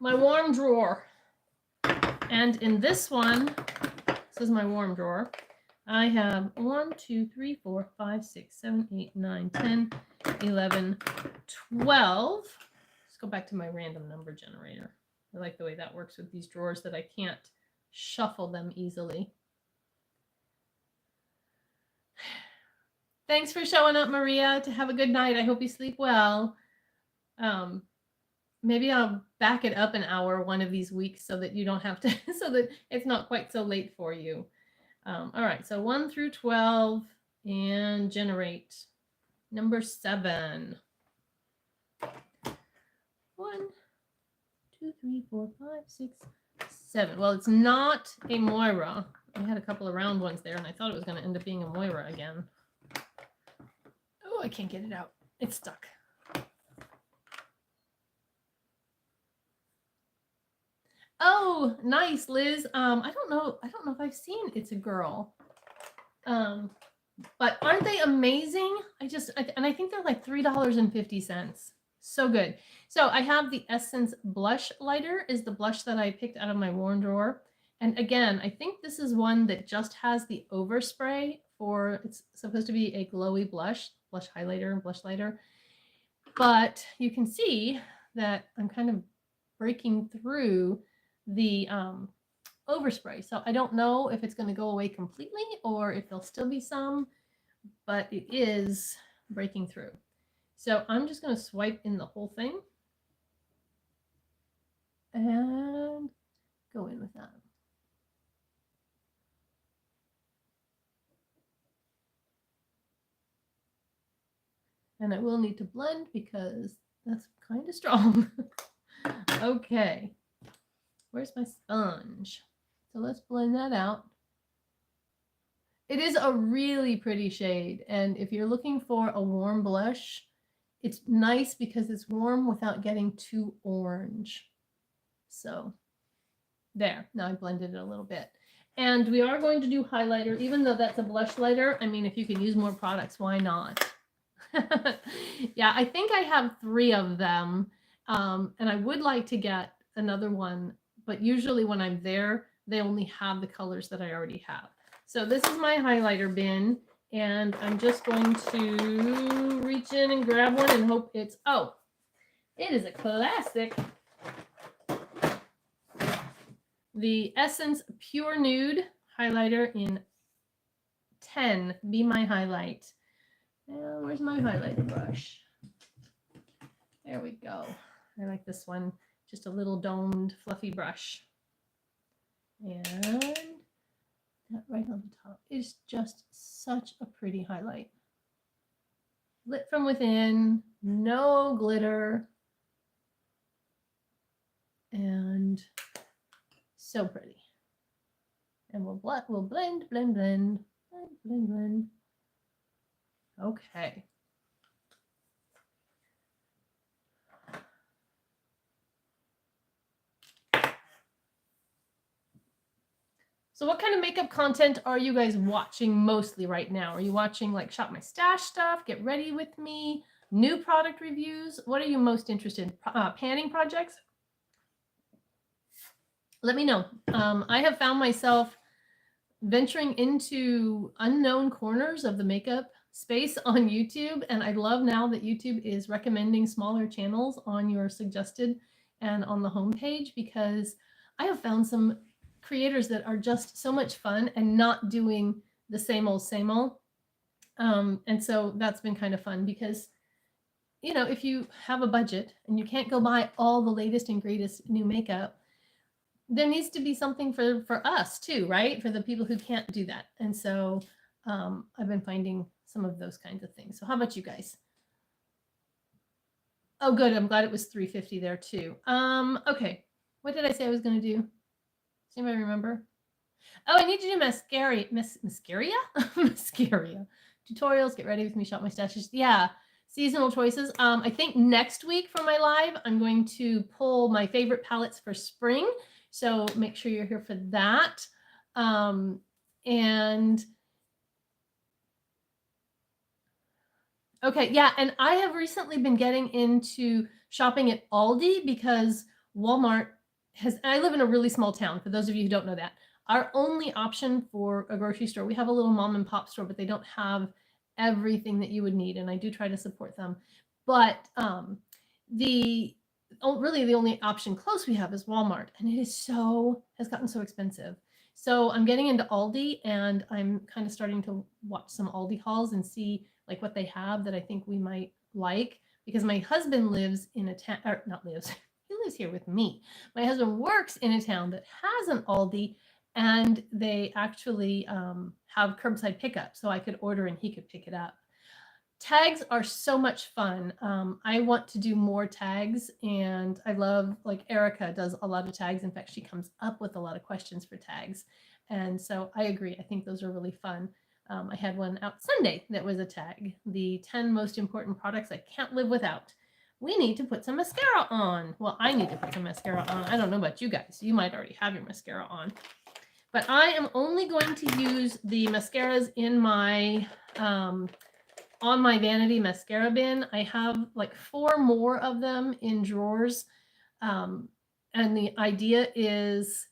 Speaker 1: warm drawer. And in this one, this is my warm drawer, I have 1, 2, 3, 4, 5, 6, 7, 8, 9, 10, 11, 12 Let's go back to my random number generator. I like the way that works with these drawers that I can't shuffle them easily. Thanks for showing up, Maria. To have a good night. I hope you sleep well. Maybe I'll back it up an hour one of these weeks so that you don't have to, so that it's not quite so late for you. All right, so 1 through 12 and generate. Number 7. 1, 2, 3, 4, 5, 6, 7. Well, it's not a Moira. I had a couple of round ones there, and I thought it was going to end up being a Moira again. Oh, I can't get it out. It's stuck. Oh, nice, Liz. I don't know if I've seen It's a Girl. But aren't they amazing? I think they're like $3.50. So good. So I have the Essence Blush Lighter is the blush that I picked out of my Worn drawer. And again, I think this is one that just has the overspray for, it's supposed to be a glowy blush highlighter and blush lighter. But you can see that I'm kind of breaking through the overspray. So I don't know if it's going to go away completely or if there'll still be some, but it is breaking through. So I'm just going to swipe in the whole thing and go in with that. And I will need to blend because that's kind of strong. Okay. Where's my sponge? So let's blend that out. It is a really pretty shade. And if you're looking for a warm blush, it's nice because it's warm without getting too orange. So there, now I blended it a little bit. And we are going to do highlighter, even though that's a blush lighter. I mean, if you can use more products, why not? Yeah, I think I have 3 of them. And I would like to get another one, but usually when I'm there, they only have the colors that I already have. So this is my highlighter bin, and I'm just going to reach in and grab one and hope it's, oh, it is a classic. The Essence Pure Nude highlighter in 10, Be My Highlight. Where's my highlighter brush? There we go. I like this one. Just a little domed, fluffy brush. And that right on the top is just such a pretty highlight. Lit from within, no glitter. And so pretty. And we'll blend. Okay. So what kind of makeup content are you guys watching mostly right now? Are you watching like Shop My Stash stuff, Get Ready With Me, new product reviews? What are you most interested in? Panning projects? Let me know. I have found myself venturing into unknown corners of the makeup space on YouTube. And I love now that YouTube is recommending smaller channels on your suggested and on the homepage, because I have found some creators that are just so much fun and not doing the same old. And so that's been kind of fun because, you know, if you have a budget and you can't go buy all the latest and greatest new makeup, there needs to be something for us too, right? For the people who can't do that. And so I've been finding some of those kinds of things. So how about you guys? Oh, good. I'm glad it was 350 there too. Okay. What did I say I was going to do? Does anybody remember? Oh, I need to do mascara. Mascara. Tutorials, Get Ready With Me, Shop My Stashes. Yeah. Seasonal choices. I think next week for my live, I'm going to pull my favorite palettes for spring. So make sure you're here for that. And okay, yeah, and I have recently been getting into shopping at Aldi because Walmart has, I live in a really small town, for those of you who don't know that. Our only option for a grocery store, we have a little mom and pop store, but they don't have everything that you would need, and I do try to support them. But the really the only option close we have is Walmart, and it has gotten so expensive. So I'm getting into Aldi, and I'm kind of starting to watch some Aldi hauls and see like what they have that I think we might like, because my husband lives in a town, or not lives, he lives here with me. My husband works in a town that has an Aldi, and they actually have curbside pickup, so I could order and he could pick it up. Tags are so much fun. I want to do more tags, and I love, like, Erica does a lot of tags. In fact, she comes up with a lot of questions for tags. And so I agree. I think those are really fun. I had one out Sunday that was a tag. The 10 most important products I can't live without. We need to put some mascara on. Well, I need to put some mascara on. I don't know about you guys. You might already have your mascara on. But I am only going to use the mascaras in my on my vanity mascara bin. I have like 4 more of them in drawers. And the idea is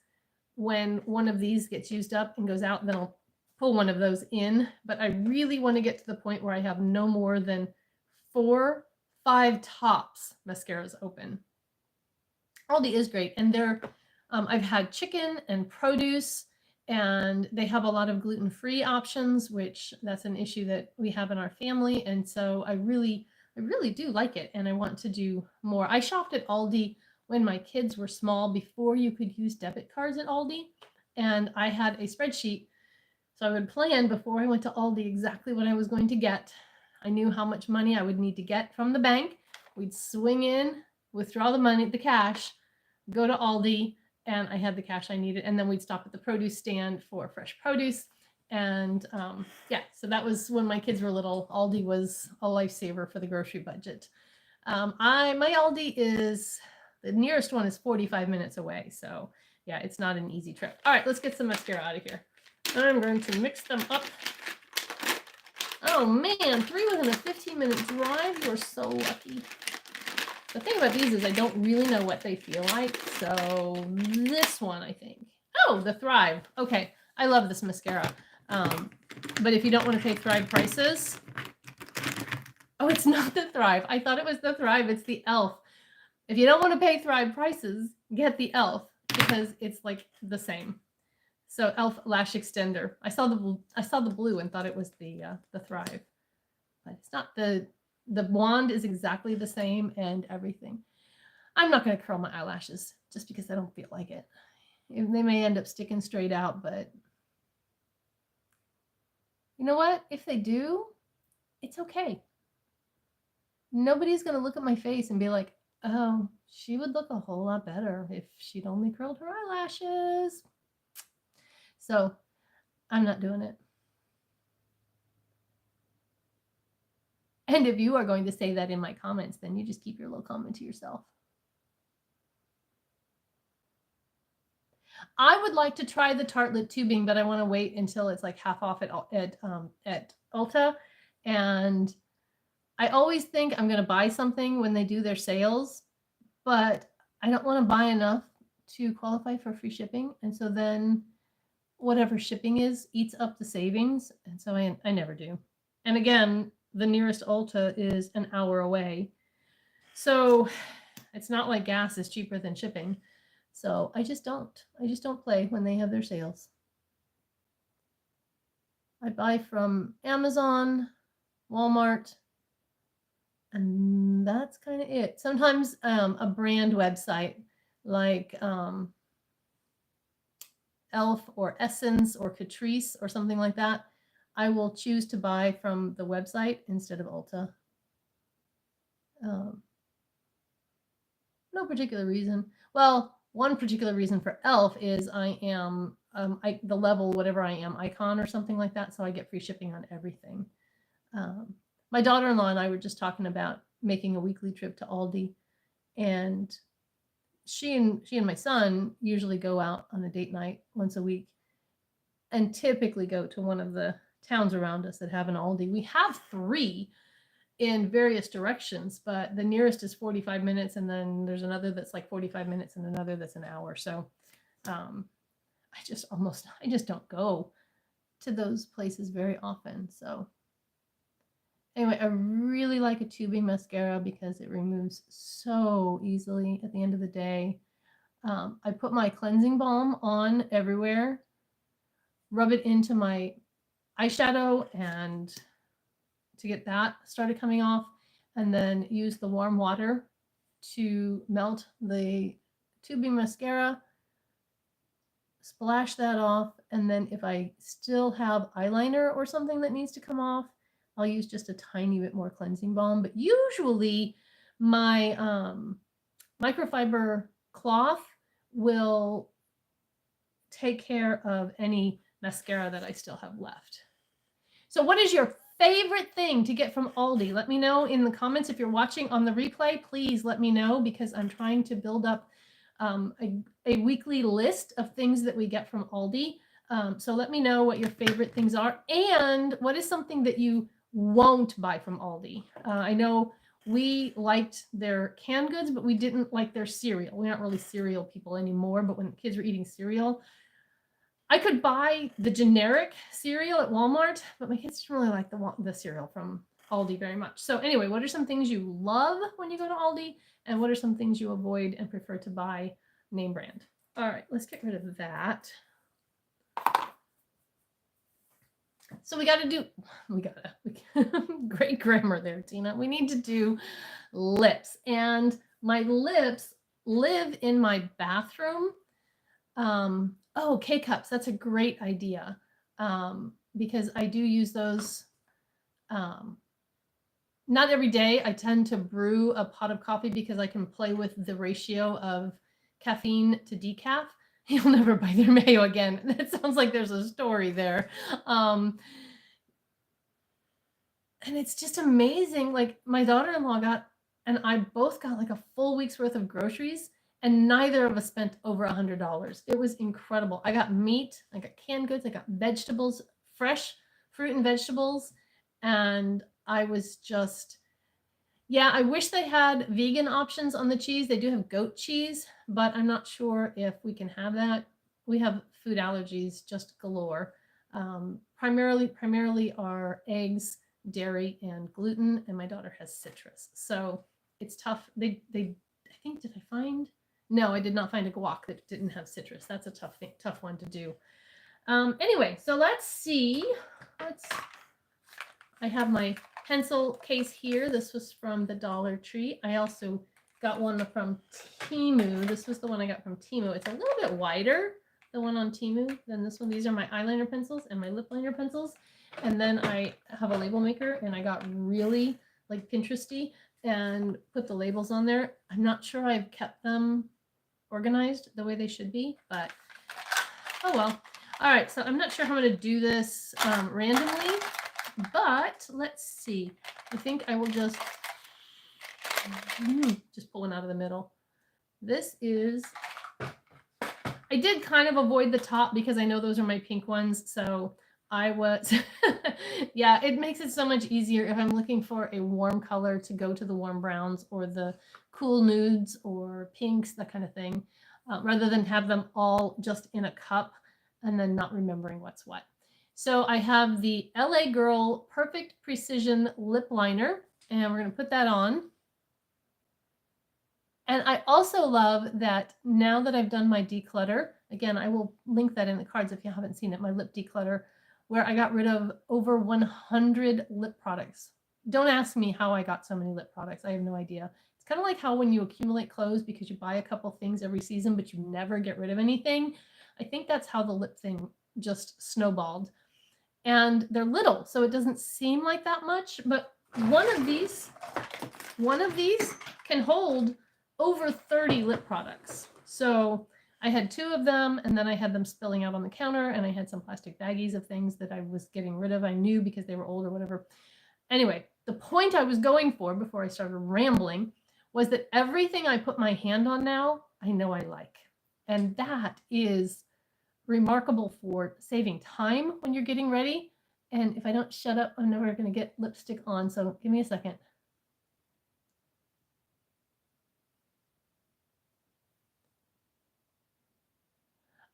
Speaker 1: when one of these gets used up and goes out, then I'll pull one of those in. But I really want to get to the point where I have no more than 4, 5 tops mascaras open. Aldi is great. And they're, I've had chicken and produce, and they have a lot of gluten-free options, which that's an issue that we have in our family. And so I really do like it, and I want to do more. I shopped at Aldi when my kids were small, before you could use debit cards at Aldi, and I had a spreadsheet, so I would plan before I went to Aldi exactly what I was going to get. I knew how much money I would need to get from the bank. We'd swing in, withdraw the money, the cash, go to Aldi, and I had the cash I needed. And then we'd stop at the produce stand for fresh produce. And yeah, so that was when my kids were little. Aldi was a lifesaver for the grocery budget. My Aldi is, the nearest one is 45 minutes away. So yeah, it's not an easy trip. All right, let's get some mascara out of here. I'm going to mix them up. Oh man, 3 within a 15-minute drive. You're so lucky. The thing about these is I don't really know what they feel like. So this one, I think. Oh, the Thrive. Okay, I love this mascara. But if you don't want to pay Thrive prices, oh, it's not the Thrive. I thought it was the Thrive. It's the e.l.f. If you don't want to pay Thrive prices, get the e.l.f. because it's like the same. So e.l.f. lash extender. I saw the blue and thought it was the Thrive, but it's not. The wand is exactly the same and everything. I'm not going to curl my eyelashes just because I don't feel like it. They may end up sticking straight out, but you know what? If they do, it's okay. Nobody's going to look at my face and be like, oh, she would look a whole lot better if she'd only curled her eyelashes. So I'm not doing it. And if you are going to say that in my comments, then you just keep your little comment to yourself. I would like to try the tartlet tubing, but I want to wait until it's like half off at Ulta. And I always think I'm going to buy something when they do their sales, but I don't want to buy enough to qualify for free shipping. And so then whatever shipping is eats up the savings. And so I never do. And again, the nearest Ulta is an hour away. So it's not like gas is cheaper than shipping. So I just don't play when they have their sales. I buy from Amazon, Walmart, and that's kind of it. Sometimes a brand website like e.l.f. or Essence or Catrice or something like that, I will choose to buy from the website instead of Ulta. No particular reason. Well, one particular reason for e.l.f. is I am the level, whatever I am, icon or something like that, so I get free shipping on everything. My daughter-in-law and I were just talking about making a weekly trip to Aldi, and she and my son usually go out on a date night once a week, and typically go to one of the towns around us that have an Aldi. We have 3 in various directions, but the nearest is 45 minutes, and then there's another that's like 45 minutes and another that's an hour. So I just don't go to those places very often. So Anyway, I really like a tubing mascara because it removes so easily at the end of the day. I put my cleansing balm on everywhere, rub it into my eyeshadow and to get that started coming off, and then use the warm water to melt the tubing mascara, splash that off, and then if I still have eyeliner or something that needs to come off, I'll use just a tiny bit more cleansing balm. But usually my microfiber cloth will take care of any mascara that I still have left. So what is your favorite thing to get from Aldi? Let me know in the comments. If you're watching on the replay, please let me know, because I'm trying to build up a weekly list of things that we get from Aldi. So let me know what your favorite things are, and what is something that you won't buy from Aldi. I know we liked their canned goods, but we didn't like their cereal. We aren't really cereal people anymore, but when kids were eating cereal, I could buy the generic cereal at Walmart, but my kids didn't really like the cereal from Aldi very much. So anyway, what are some things you love when you go to Aldi, and what are some things you avoid and prefer to buy name brand? All right, let's get rid of that. So great grammar there, Tina. We need to do lips, and my lips live in my bathroom. Oh, K-cups. That's a great idea. Because I do use those. Not every day. I tend to brew a pot of coffee because I can play with the ratio of caffeine to decaf. You'll never buy their mayo again. That sounds like there's a story there. And it's just amazing. Like my daughter-in-law and I both got like a full week's worth of groceries, and neither of us spent over $100. It was incredible. I got meat, I got canned goods, I got vegetables, fresh fruit and vegetables, and I was just, yeah, I wish they had vegan options on the cheese. They do have goat cheese, but I'm not sure if we can have that. We have food allergies just galore. Primarily are eggs, dairy, and gluten, and my daughter has citrus. So it's tough. I think, did I find? No, I did not find a guac that didn't have citrus. That's a tough one to do. Anyway, so let's see. I have my pencil case here. This was from the Dollar Tree. I also got one from Temu. This was the one I got from Temu. It's a little bit wider, the one on Temu, than this one. These are my eyeliner pencils and my lip liner pencils. And then I have a label maker, and I got really like Pinteresty and put the labels on there. I'm not sure I've kept them organized the way they should be, but oh well. All right, so I'm not sure how I'm going to do this randomly, but let's see. I think I will just pull one out of the middle. This is, I did kind of avoid the top because I know those are my pink ones, so I was, yeah, it makes it so much easier if I'm looking for a warm color to go to the warm browns or the cool nudes or pinks, that kind of thing, rather than have them all just in a cup and then not remembering what's what. So I have the LA Girl Perfect Precision Lip Liner, and we're going to put that on. And I also love that now that I've done my declutter, again, I will link that in the cards if you haven't seen it, my lip declutter, where I got rid of over 100 lip products. Don't ask me how I got so many lip products. I have no idea. It's kind of like how when you accumulate clothes because you buy a couple things every season, but you never get rid of anything. I think that's how the lip thing just snowballed. And they're little, so it doesn't seem like that much, but one of these can hold over 30 lip products. So I had 2 of them, and then I had them spilling out on the counter, and I had some plastic baggies of things that I was getting rid of. I knew because they were old or whatever. Anyway, the point I was going for before I started rambling was that everything I put my hand on now, I know I like. And that is remarkable for saving time when you're getting ready. And if I don't shut up, I'm never going to get lipstick on. So give me a second.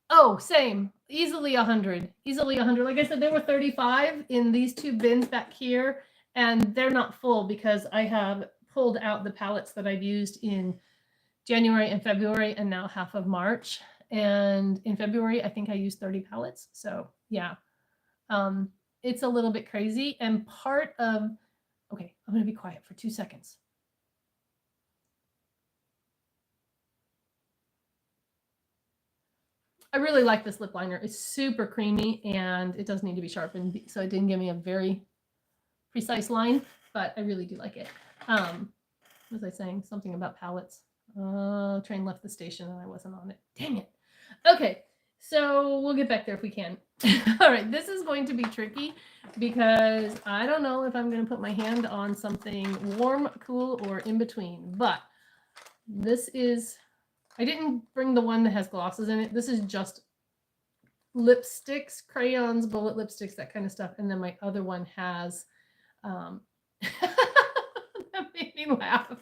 Speaker 1: Oh, same. Easily 100. Easily 100. Like I said, there were 35 in these 2 bins back here. And they're not full because I have pulled out the palettes that I've used in January and February and now half of March. And in February, I think I used 30 palettes. So yeah, it's a little bit crazy. And part of, okay, I'm going to be quiet for 2 seconds. I really like this lip liner. It's super creamy and it does need to be sharpened, so it didn't give me a very precise line, but I really do like it. What was I saying? Something about palettes. Train left the station and I wasn't on it. Dang it. Okay, so we'll get back there if we can. All right, this is going to be tricky because I don't know if I'm going to put my hand on something warm, cool, or in between, but this is, I didn't bring the one that has glosses in it. This is just lipsticks, crayons, bullet lipsticks, that kind of stuff. And then my other one has, that made me laugh.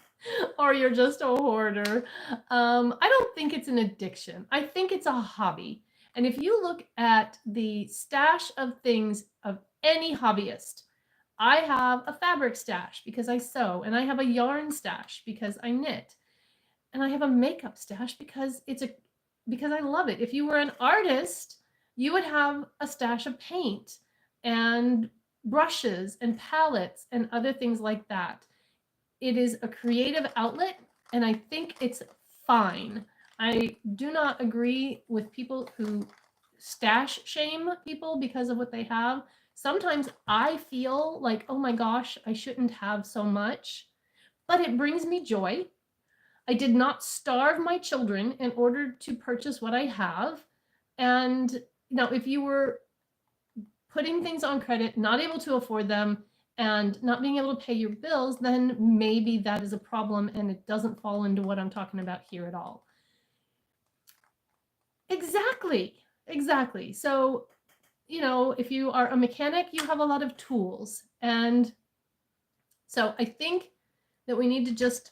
Speaker 1: Or you're just a hoarder. I don't think it's an addiction. I think it's a hobby. And if you look at the stash of things of any hobbyist, I have a fabric stash because I sew, and I have a yarn stash because I knit, and I have a makeup stash because because I love it. If you were an artist, you would have a stash of paint and brushes and palettes and other things like that. It is a creative outlet, and I think it's fine. I do not agree with people who stash shame people because of what they have. Sometimes I feel like, oh my gosh, I shouldn't have so much, but it brings me joy. I did not starve my children in order to purchase what I have. And now, if you were putting things on credit, not able to afford them, and not being able to pay your bills, then maybe that is a problem and it doesn't fall into what I'm talking about here at all. Exactly. Exactly. So, you know, if you are a mechanic, you have a lot of tools. And so I think that we need to just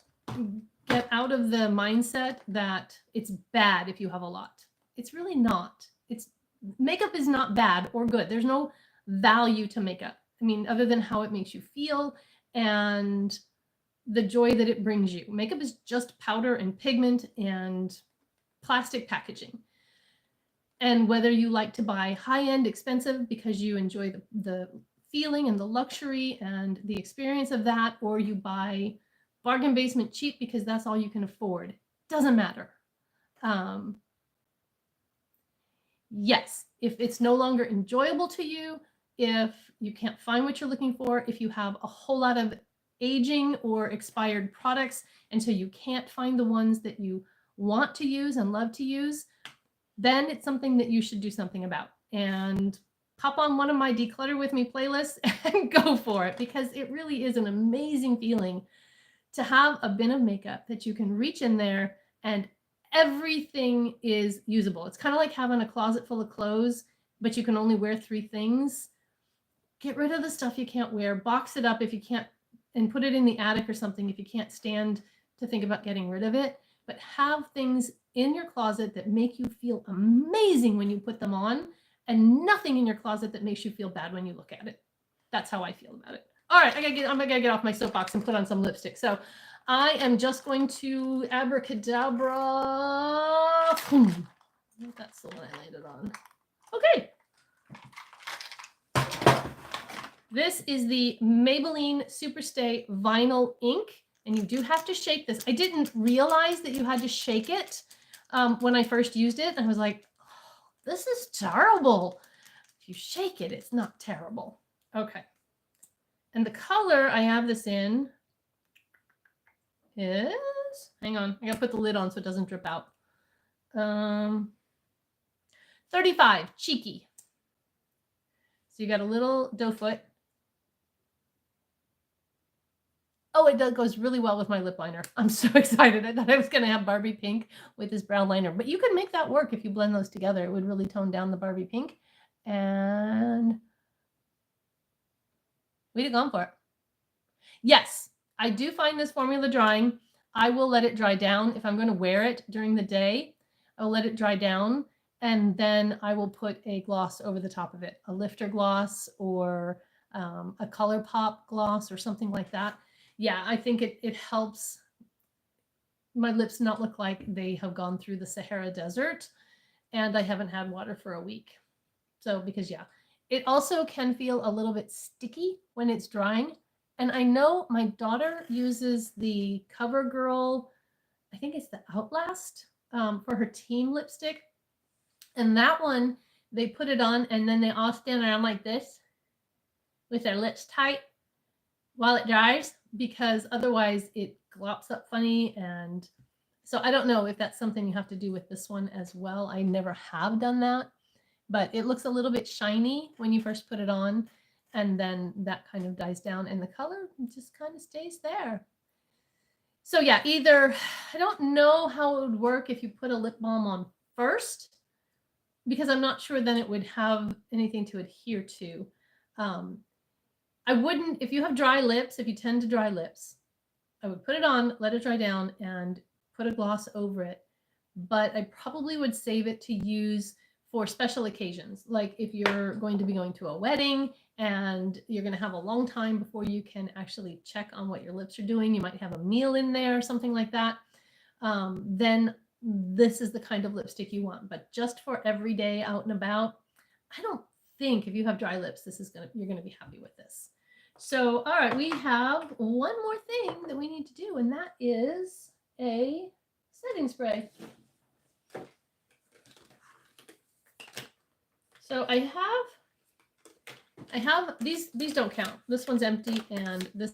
Speaker 1: get out of the mindset that it's bad if you have a lot. It's really not. Makeup is not bad or good. There's no value to makeup. I mean, other than how it makes you feel and the joy that it brings you. Makeup is just powder and pigment and plastic packaging. And whether you like to buy high-end expensive because you enjoy the feeling and the luxury and the experience of that, or you buy bargain basement cheap because that's all you can afford, doesn't matter. Yes, if it's no longer enjoyable to you, if you can't find what you're looking for, if you have a whole lot of aging or expired products, and so you can't find the ones that you want to use and love to use, then it's something that you should do something about. And pop on one of my Declutter With Me playlists and go for it, because it really is an amazing feeling to have a bin of makeup that you can reach in there and everything is usable. It's kind of like having a closet full of clothes, but you can only wear 3 things. Get rid of the stuff you can't wear, box it up if you can't, and put it in the attic or something if you can't stand to think about getting rid of it. But have things in your closet that make you feel amazing when you put them on, and nothing in your closet that makes you feel bad when you look at it. That's how I feel about it. All right, I'm gonna get off my soapbox and put on some lipstick. So I am just going to abracadabra. That's the one I landed on. Okay. This is the Maybelline Superstay Vinyl Ink, and you do have to shake this. I didn't realize that you had to shake it when I first used it. I was like, oh, this is terrible. If you shake it, it's not terrible. Okay. And the color I have this in is, hang on, I gotta put the lid on so it doesn't drip out. 35, Cheeky. So you got a little doe foot. Oh, it goes really well with my lip liner. I'm so excited. I thought I was gonna have Barbie pink with this brown liner, but you can make that work if you blend those together. It would really tone down the Barbie pink. And we'd have gone for it. Yes, I do find this formula drying. I will let it dry down. If I'm going to wear it during the day, I'll let it dry down, and then I will put a gloss over the top of it, a lifter gloss or a ColourPop gloss or something like that. Yeah, I think it helps my lips not look like they have gone through the Sahara Desert and I haven't had water for a week. So, because yeah, it also can feel a little bit sticky when it's drying. And I know my daughter uses the CoverGirl, I think it's the Outlast, for her teen lipstick. And that one, they put it on and then they all stand around like this with their lips tight while it dries, because otherwise it glops up funny. And so I don't know if that's something you have to do with this one as well. I never have done that, but it looks a little bit shiny when you first put it on, and then that kind of dies down and the color just kind of stays there. So yeah, either, I don't know how it would work if you put a lip balm on first, because I'm not sure then it would have anything to adhere to. I wouldn't, if you have dry lips, if you tend to dry lips, I would put it on, let it dry down, and put a gloss over it. But I probably would save it to use for special occasions, like if you're going to be going to a wedding and you're going to have a long time before you can actually check on what your lips are doing. You might have a meal in there or something like that. Then this is the kind of lipstick you want. But just for every day out and about, I don't think if you have dry lips, you're gonna be happy with this. So, all right, we have one more thing that we need to do, and that is a setting spray. So I have these don't count. This one's empty, and this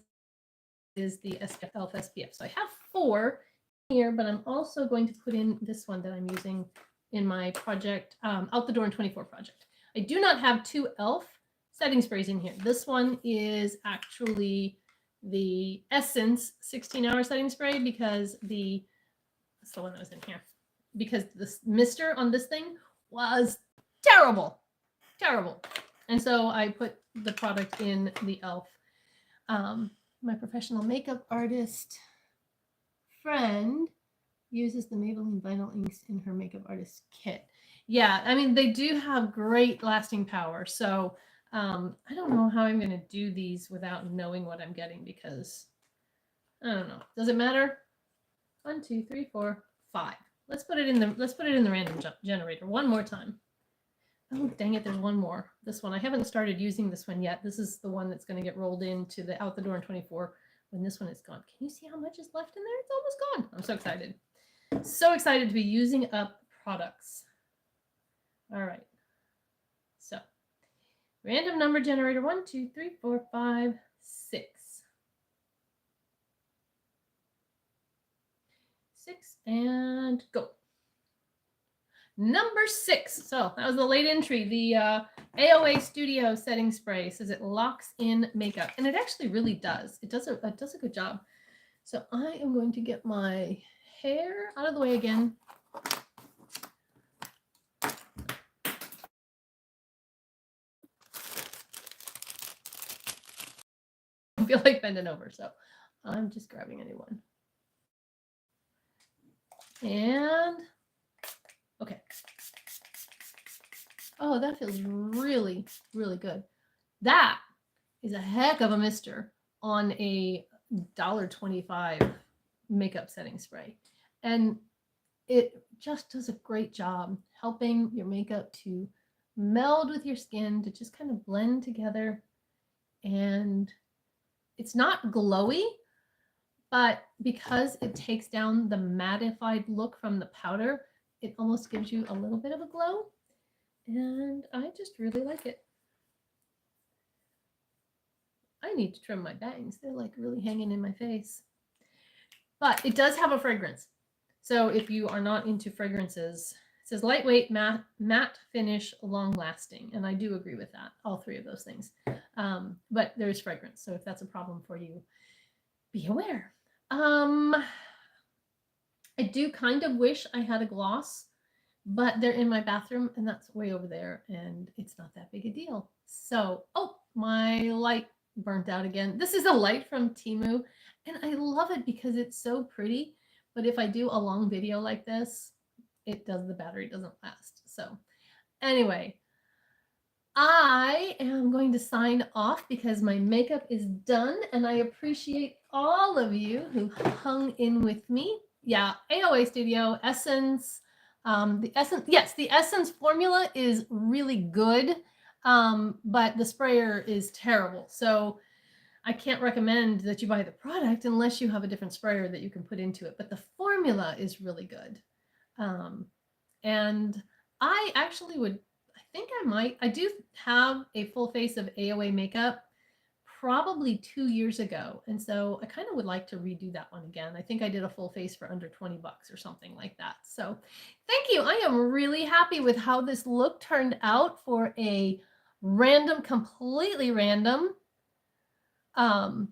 Speaker 1: is the e.l.f. SPF. So I have 4 here, but I'm also going to put in this one that I'm using in my project, Out the Door in 24 project. I do not have 2 e.l.f. setting sprays in here. This one is actually the Essence 16-hour setting spray, because that's the one that was in here, because the mister on this thing was terrible. And so I put the product in the e.l.f. My professional makeup artist friend uses the Maybelline vinyl inks in her makeup artist kit. Yeah, I mean, they do have great lasting power. So I don't know how I'm going to do these without knowing what I'm getting, because I don't know. Does it matter? 1, 2, 3, 4, 5. Let's put it in the random generator one more time. Oh, dang it, there's one more. This one, I haven't started using this one yet. This is the one that's going to get rolled into the Out the Door in 24 when this one is gone. Can you see how much is left in there? It's almost gone. I'm so excited. So excited to be using up products. All right. So, random number generator, 1, 2, 3, 4, 5, 6. 6 and go. Number 6. So that was the late entry. The AOA Studio setting spray says it locks in makeup, and it actually really does. It does a good job. So I am going to get my hair out of the way again. I feel like bending over, so I'm just grabbing a new one. And okay. Oh, that feels really, really good. That is a heck of a mister on a $1.25 makeup setting spray. And it just does a great job helping your makeup to meld with your skin, to just kind of blend together. And it's not glowy, but because it takes down the mattified look from the powder, it almost gives you a little bit of a glow. And I just really like it. I need to trim my bangs. They're like really hanging in my face. But it does have a fragrance. So if you are not into fragrances, it says lightweight, matte finish, long lasting. And I do agree with that, all 3 of those things. But there's fragrance. So if that's a problem for you, be aware. I do kind of wish I had a gloss, but they're in my bathroom and that's way over there and it's not that big a deal. So, oh, my light burnt out again. This is a light from Temu and I love it because it's so pretty. But if I do a long video like this, the battery doesn't last. So anyway, I am going to sign off because my makeup is done, and I appreciate all of you who hung in with me. Yeah, AOA Studio, Essence, yes, the Essence formula is really good, but the sprayer is terrible. So I can't recommend that you buy the product unless you have a different sprayer that you can put into it. But the formula is really good. Um, and I actually would, I think I do have a full face of AOA makeup probably 2 years ago. And so I kind of would like to redo that one again. I think I did a full face for under 20 bucks or something like that. So thank you. I am really happy with how this look turned out for a random, completely random. You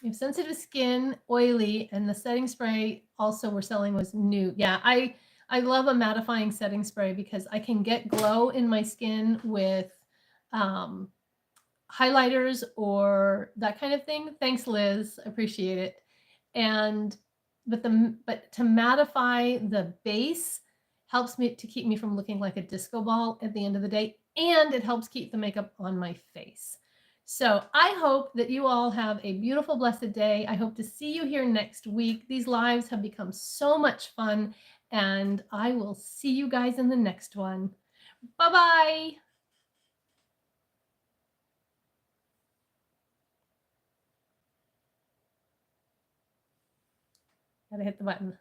Speaker 1: have sensitive skin, oily, and the setting spray also we're selling was new. Yeah, I love a mattifying setting spray because I can get glow in my skin with highlighters or that kind of thing. Thanks, Liz. I appreciate it. And but to mattify the base helps me to keep me from looking like a disco ball at the end of the day, and it helps keep the makeup on my face. So I hope that you all have a beautiful, blessed day. I hope to see you here next week. These lives have become so much fun, and I will see you guys in the next one. Bye-bye. Gotta hit the button.